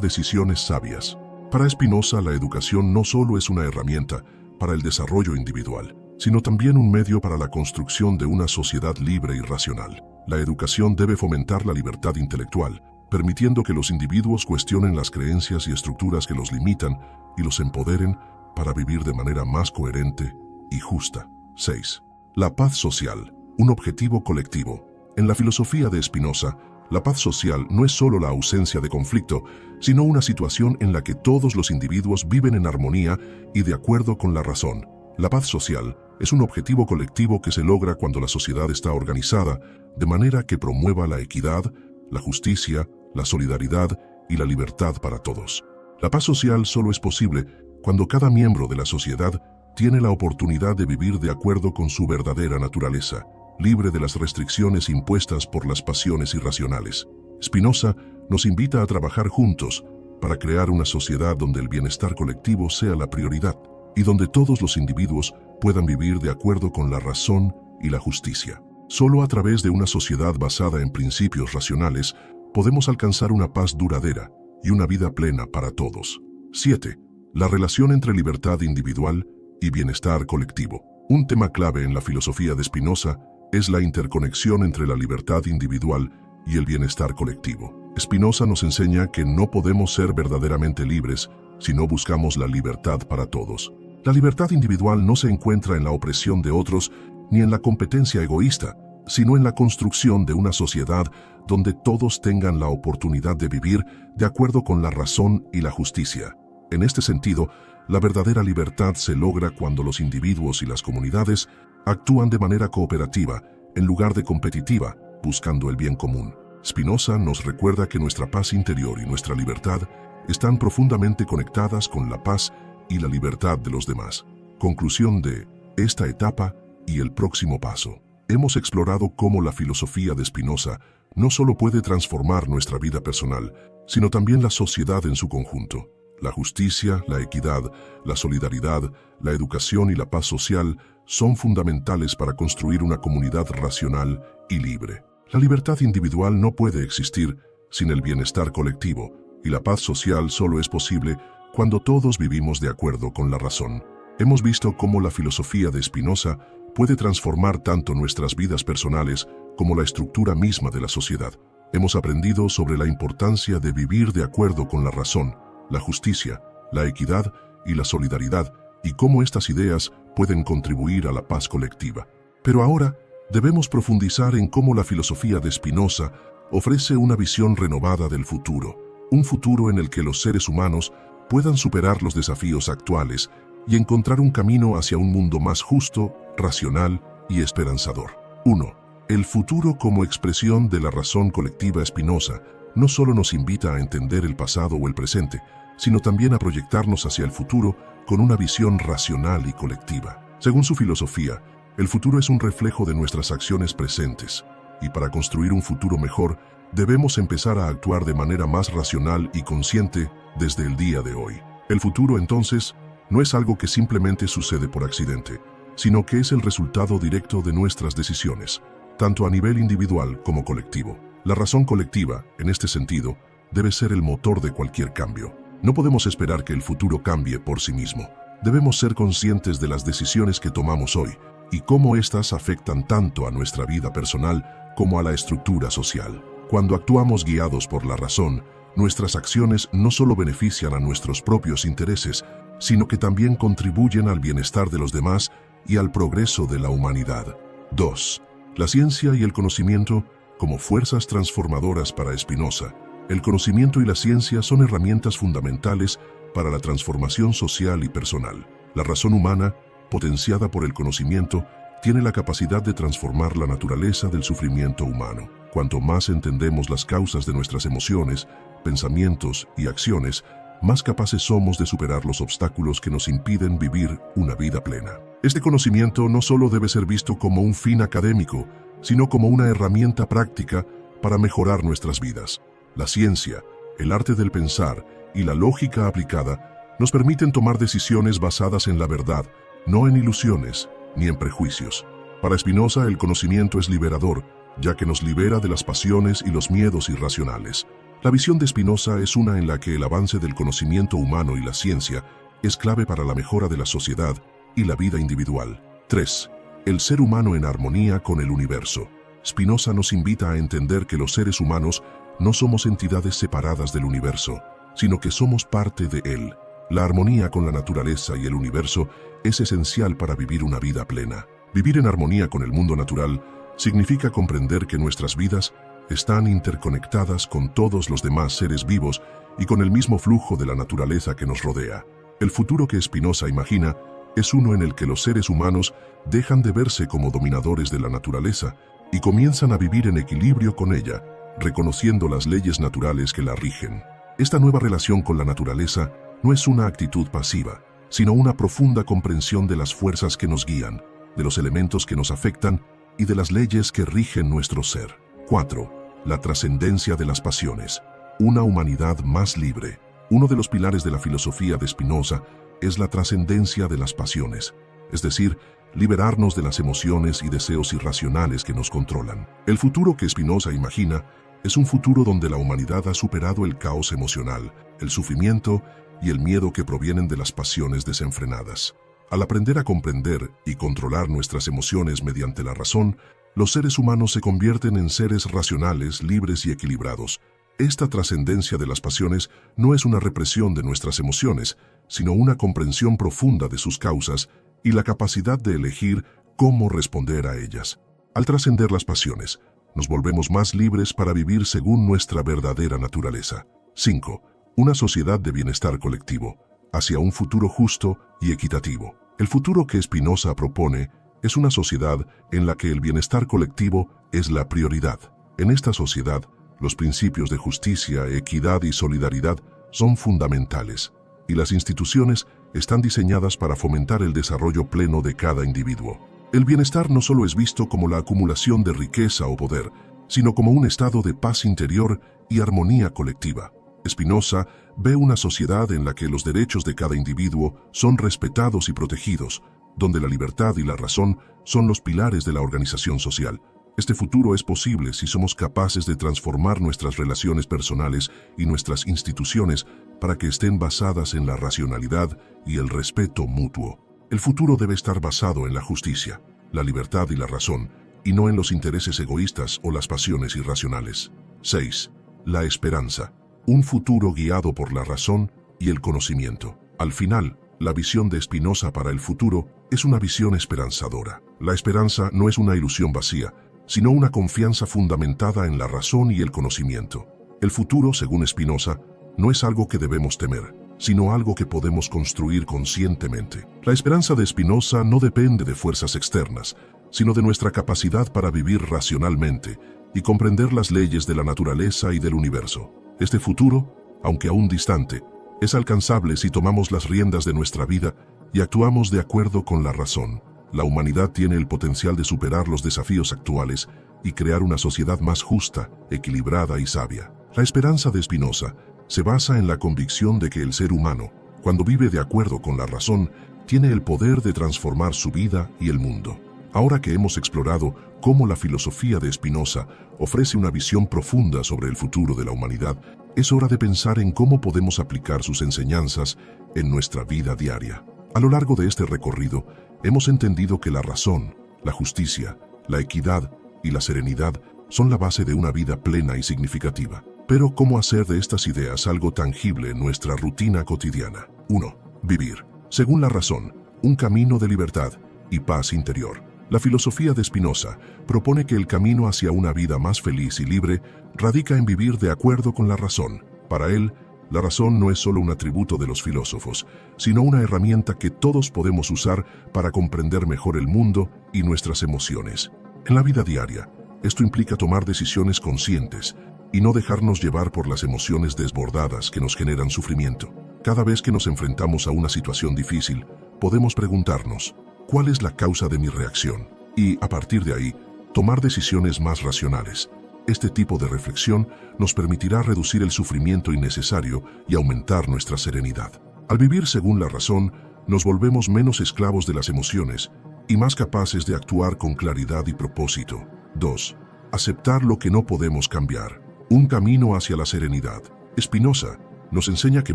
decisiones sabias. Para Spinoza, la educación no solo es una herramienta para el desarrollo individual, sino también un medio para la construcción de una sociedad libre y racional. La educación debe fomentar la libertad intelectual, permitiendo que los individuos cuestionen las creencias y estructuras que los limitan y los empoderen para vivir de manera más coherente y justa. 6. La paz social, un objetivo colectivo. En la filosofía de Spinoza, la paz social no es solo la ausencia de conflicto, sino una situación en la que todos los individuos viven en armonía y de acuerdo con la razón. La paz social es un objetivo colectivo que se logra cuando la sociedad está organizada de manera que promueva la equidad, la justicia, la solidaridad y la libertad para todos. La paz social solo es posible cuando cada miembro de la sociedad tiene la oportunidad de vivir de acuerdo con su verdadera naturaleza, libre de las restricciones impuestas por las pasiones irracionales. Spinoza nos invita a trabajar juntos para crear una sociedad donde el bienestar colectivo sea la prioridad y donde todos los individuos puedan vivir de acuerdo con la razón y la justicia. Solo a través de una sociedad basada en principios racionales podemos alcanzar una paz duradera y una vida plena para todos. 7. La relación entre libertad individual y bienestar colectivo. Un tema clave en la filosofía de Spinoza es la interconexión entre la libertad individual y el bienestar colectivo. Spinoza nos enseña que no podemos ser verdaderamente libres si no buscamos la libertad para todos. La libertad individual no se encuentra en la opresión de otros ni en la competencia egoísta, sino en la construcción de una sociedad donde todos tengan la oportunidad de vivir de acuerdo con la razón y la justicia. En este sentido, la verdadera libertad se logra cuando los individuos y las comunidades actúan de manera cooperativa, en lugar de competitiva, buscando el bien común. Spinoza nos recuerda que nuestra paz interior y nuestra libertad están profundamente conectadas con la paz y la libertad de los demás. Conclusión de esta etapa y el próximo paso. Hemos explorado cómo la filosofía de Spinoza no solo puede transformar nuestra vida personal, sino también la sociedad en su conjunto. La justicia, la equidad, la solidaridad, la educación y la paz social son fundamentales para construir una comunidad racional y libre. La libertad individual no puede existir sin el bienestar colectivo, y la paz social solo es posible cuando todos vivimos de acuerdo con la razón. Hemos visto cómo la filosofía de Spinoza puede transformar tanto nuestras vidas personales como la estructura misma de la sociedad. Hemos aprendido sobre la importancia de vivir de acuerdo con la razón, la justicia, la equidad y la solidaridad, y cómo estas ideas pueden contribuir a la paz colectiva. Pero ahora debemos profundizar en cómo la filosofía de Spinoza ofrece una visión renovada del futuro, un futuro en el que los seres humanos puedan superar los desafíos actuales y encontrar un camino hacia un mundo más justo, racional y esperanzador. 1. El futuro como expresión de la razón colectiva. Spinoza no solo nos invita a entender el pasado o el presente, sino también a proyectarnos hacia el futuro con una visión racional y colectiva. Según su filosofía, el futuro es un reflejo de nuestras acciones presentes, y para construir un futuro mejor, debemos empezar a actuar de manera más racional y consciente desde el día de hoy. El futuro, entonces, no es algo que simplemente sucede por accidente, sino que es el resultado directo de nuestras decisiones, tanto a nivel individual como colectivo. La razón colectiva, en este sentido, debe ser el motor de cualquier cambio. No podemos esperar que el futuro cambie por sí mismo. Debemos ser conscientes de las decisiones que tomamos hoy y cómo éstas afectan tanto a nuestra vida personal como a la estructura social. Cuando actuamos guiados por la razón, nuestras acciones no solo benefician a nuestros propios intereses, sino que también contribuyen al bienestar de los demás y al progreso de la humanidad. 2. La ciencia y el conocimiento como fuerzas transformadoras. Para Spinoza, el conocimiento y la ciencia son herramientas fundamentales para la transformación social y personal. La razón humana potenciada por el conocimiento, tiene la capacidad de transformar la naturaleza del sufrimiento humano. Cuanto más entendemos las causas de nuestras emociones, pensamientos y acciones, más capaces somos de superar los obstáculos que nos impiden vivir una vida plena. Este conocimiento no solo debe ser visto como un fin académico, sino como una herramienta práctica para mejorar nuestras vidas. La ciencia, el arte del pensar y la lógica aplicada nos permiten tomar decisiones basadas en la verdad, no en ilusiones ni en prejuicios. Para Spinoza, el conocimiento es liberador, ya que nos libera de las pasiones y los miedos irracionales. La visión de Spinoza es una en la que el avance del conocimiento humano y la ciencia es clave para la mejora de la sociedad y la vida individual. 3. El ser humano en armonía con el universo. Spinoza nos invita a entender que los seres humanos no somos entidades separadas del universo, sino que somos parte de él. La armonía con la naturaleza y el universo es esencial para vivir una vida plena. Vivir en armonía con el mundo natural significa comprender que nuestras vidas están interconectadas con todos los demás seres vivos y con el mismo flujo de la naturaleza que nos rodea. El futuro que Spinoza imagina es uno en el que los seres humanos dejan de verse como dominadores de la naturaleza y comienzan a vivir en equilibrio con ella, reconociendo las leyes naturales que la rigen. Esta nueva relación con la naturaleza no es una actitud pasiva, sino una profunda comprensión de las fuerzas que nos guían, de los elementos que nos afectan y de las leyes que rigen nuestro ser. 4. La trascendencia de las pasiones. Una humanidad más libre. Uno de los pilares de la filosofía de Spinoza es la trascendencia de las pasiones, es decir, liberarnos de las emociones y deseos irracionales que nos controlan. El futuro que Spinoza imagina es un futuro donde la humanidad ha superado el caos emocional, el sufrimiento y el miedo que provienen de las pasiones desenfrenadas. Al aprender a comprender y controlar nuestras emociones mediante la razón, los seres humanos se convierten en seres racionales, libres y equilibrados. Esta trascendencia de las pasiones no es una represión de nuestras emociones, sino una comprensión profunda de sus causas y la capacidad de elegir cómo responder a ellas. Al trascender las pasiones, nos volvemos más libres para vivir según nuestra verdadera naturaleza. 5. Una sociedad de bienestar colectivo, hacia un futuro justo y equitativo. El futuro que Spinoza propone es una sociedad en la que el bienestar colectivo es la prioridad. En esta sociedad, los principios de justicia, equidad y solidaridad son fundamentales, y las instituciones están diseñadas para fomentar el desarrollo pleno de cada individuo. El bienestar no solo es visto como la acumulación de riqueza o poder, sino como un estado de paz interior y armonía colectiva. Spinoza ve una sociedad en la que los derechos de cada individuo son respetados y protegidos, donde la libertad y la razón son los pilares de la organización social. Este futuro es posible si somos capaces de transformar nuestras relaciones personales y nuestras instituciones para que estén basadas en la racionalidad y el respeto mutuo. El futuro debe estar basado en la justicia, la libertad y la razón, y no en los intereses egoístas o las pasiones irracionales. 6. La esperanza. Un futuro guiado por la razón y el conocimiento. Al final, la visión de Spinoza para el futuro es una visión esperanzadora. La esperanza no es una ilusión vacía, sino una confianza fundamentada en la razón y el conocimiento. El futuro, según Spinoza, no es algo que debemos temer, sino algo que podemos construir conscientemente. La esperanza de Spinoza no depende de fuerzas externas, sino de nuestra capacidad para vivir racionalmente y comprender las leyes de la naturaleza y del universo. Este futuro, aunque aún distante, es alcanzable si tomamos las riendas de nuestra vida y actuamos de acuerdo con la razón. La humanidad tiene el potencial de superar los desafíos actuales y crear una sociedad más justa, equilibrada y sabia. La esperanza de Spinoza se basa en la convicción de que el ser humano, cuando vive de acuerdo con la razón, tiene el poder de transformar su vida y el mundo. Ahora que hemos explorado cómo la filosofía de Spinoza ofrece una visión profunda sobre el futuro de la humanidad, es hora de pensar en cómo podemos aplicar sus enseñanzas en nuestra vida diaria. A lo largo de este recorrido, hemos entendido que la razón, la justicia, la equidad y la serenidad son la base de una vida plena y significativa. Pero, ¿cómo hacer de estas ideas algo tangible en nuestra rutina cotidiana? 1. Vivir, según la razón, un camino de libertad y paz interior. La filosofía de Spinoza propone que el camino hacia una vida más feliz y libre radica en vivir de acuerdo con la razón. Para él, La razón no es solo un atributo de los filósofos, sino una herramienta que todos podemos usar para comprender mejor el mundo y nuestras emociones. En la vida diaria, esto implica tomar decisiones conscientes y no dejarnos llevar por las emociones desbordadas que nos generan sufrimiento. Cada vez que nos enfrentamos a una situación difícil, podemos preguntarnos, ¿cuál es la causa de mi reacción? Y, a partir de ahí, tomar decisiones más racionales. Este tipo de reflexión nos permitirá reducir el sufrimiento innecesario y aumentar nuestra serenidad. Al vivir según la razón, nos volvemos menos esclavos de las emociones y más capaces de actuar con claridad y propósito. 2. Aceptar lo que no podemos cambiar. Un camino hacia la serenidad. Spinoza nos enseña que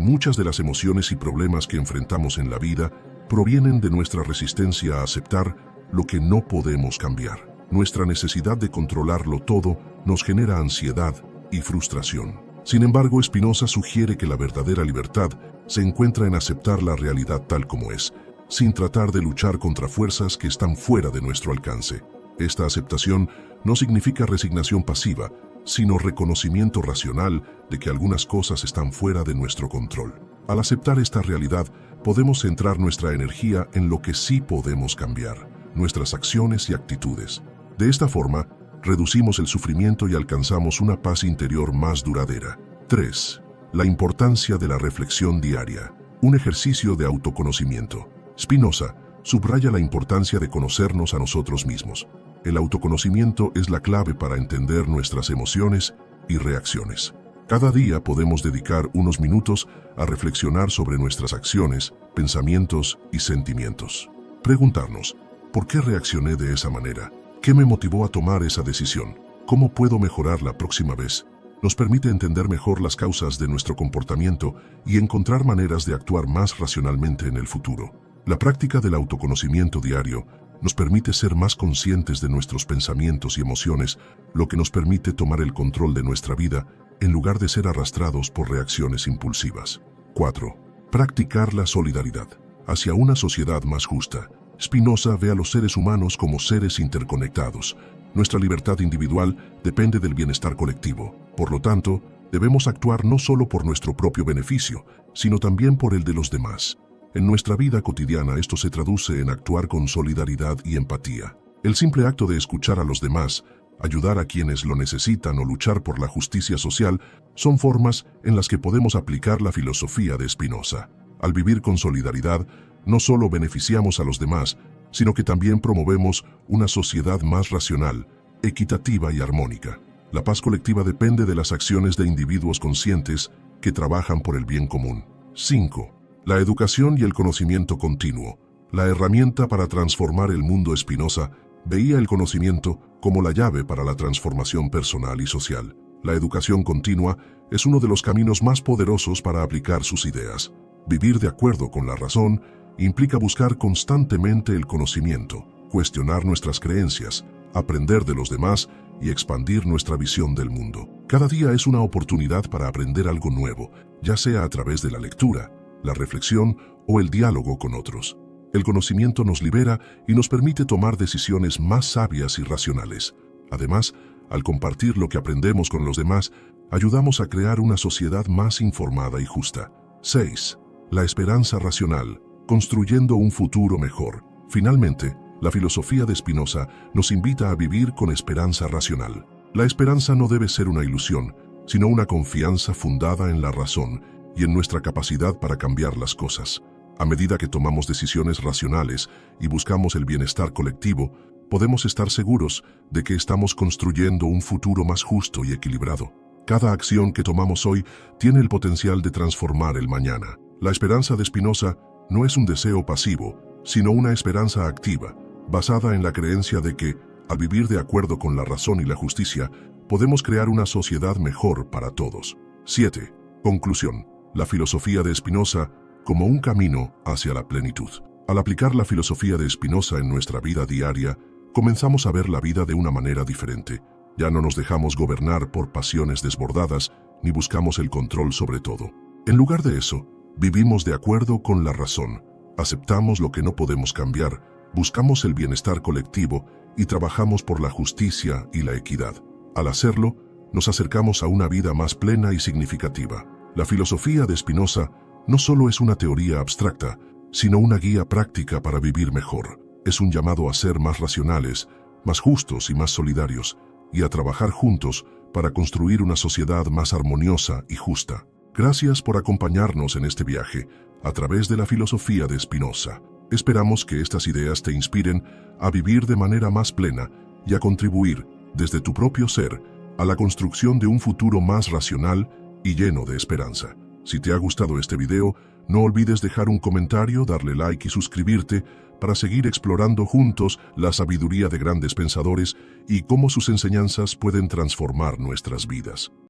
muchas de las emociones y problemas que enfrentamos en la vida provienen de nuestra resistencia a aceptar lo que no podemos cambiar. Nuestra necesidad de controlarlo todo nos genera ansiedad y frustración. Sin embargo, Spinoza sugiere que la verdadera libertad se encuentra en aceptar la realidad tal como es, sin tratar de luchar contra fuerzas que están fuera de nuestro alcance. Esta aceptación no significa resignación pasiva, sino reconocimiento racional de que algunas cosas están fuera de nuestro control. Al aceptar esta realidad, podemos centrar nuestra energía en lo que sí podemos cambiar, nuestras acciones y actitudes. De esta forma, reducimos el sufrimiento y alcanzamos una paz interior más duradera. 3. La importancia de la reflexión diaria. Un ejercicio de autoconocimiento. Spinoza subraya la importancia de conocernos a nosotros mismos. El autoconocimiento es la clave para entender nuestras emociones y reacciones. Cada día podemos dedicar unos minutos a reflexionar sobre nuestras acciones, pensamientos y sentimientos. Preguntarnos, ¿por qué reaccioné de esa manera? ¿Qué me motivó a tomar esa decisión? ¿Cómo puedo mejorar la próxima vez? Nos permite entender mejor las causas de nuestro comportamiento y encontrar maneras de actuar más racionalmente en el futuro. La práctica del autoconocimiento diario nos permite ser más conscientes de nuestros pensamientos y emociones, lo que nos permite tomar el control de nuestra vida en lugar de ser arrastrados por reacciones impulsivas. 4. Practicar la solidaridad. Hacia una sociedad más justa. Spinoza ve a los seres humanos como seres interconectados. Nuestra libertad individual depende del bienestar colectivo. Por lo tanto, debemos actuar no solo por nuestro propio beneficio, sino también por el de los demás. En nuestra vida cotidiana esto se traduce en actuar con solidaridad y empatía. El simple acto de escuchar a los demás, ayudar a quienes lo necesitan o luchar por la justicia social son formas en las que podemos aplicar la filosofía de Spinoza. Al vivir con solidaridad, no solo beneficiamos a los demás, sino que también promovemos una sociedad más racional, equitativa y armónica. La paz colectiva depende de las acciones de individuos conscientes que trabajan por el bien común. 5. La educación y el conocimiento continuo. La herramienta para transformar el mundo. Spinoza veía el conocimiento como la llave para la transformación personal y social. La educación continua es uno de los caminos más poderosos para aplicar sus ideas. Vivir de acuerdo con la razón implica buscar constantemente el conocimiento, cuestionar nuestras creencias, aprender de los demás y expandir nuestra visión del mundo. Cada día es una oportunidad para aprender algo nuevo, ya sea a través de la lectura, la reflexión o el diálogo con otros. El conocimiento nos libera y nos permite tomar decisiones más sabias y racionales. Además, al compartir lo que aprendemos con los demás, ayudamos a crear una sociedad más informada y justa. 6. La esperanza racional. Construyendo un futuro mejor. Finalmente, la filosofía de Spinoza nos invita a vivir con esperanza racional. La esperanza no debe ser una ilusión, sino una confianza fundada en la razón y en nuestra capacidad para cambiar las cosas. A medida que tomamos decisiones racionales y buscamos el bienestar colectivo, podemos estar seguros de que estamos construyendo un futuro más justo y equilibrado. Cada acción que tomamos hoy tiene el potencial de transformar el mañana. La esperanza de Spinoza no es un deseo pasivo, sino una esperanza activa, basada en la creencia de que, al vivir de acuerdo con la razón y la justicia, podemos crear una sociedad mejor para todos. 7. Conclusión. La filosofía de Spinoza como un camino hacia la plenitud. Al aplicar la filosofía de Spinoza en nuestra vida diaria, comenzamos a ver la vida de una manera diferente. Ya no nos dejamos gobernar por pasiones desbordadas, ni buscamos el control sobre todo. En lugar de eso, vivimos de acuerdo con la razón, aceptamos lo que no podemos cambiar, buscamos el bienestar colectivo y trabajamos por la justicia y la equidad. Al hacerlo, nos acercamos a una vida más plena y significativa. La filosofía de Spinoza no solo es una teoría abstracta, sino una guía práctica para vivir mejor. Es un llamado a ser más racionales, más justos y más solidarios, y a trabajar juntos para construir una sociedad más armoniosa y justa. Gracias por acompañarnos en este viaje a través de la filosofía de Spinoza. Esperamos que estas ideas te inspiren a vivir de manera más plena y a contribuir, desde tu propio ser, a la construcción de un futuro más racional y lleno de esperanza. Si te ha gustado este video, no olvides dejar un comentario, darle like y suscribirte para seguir explorando juntos la sabiduría de grandes pensadores y cómo sus enseñanzas pueden transformar nuestras vidas.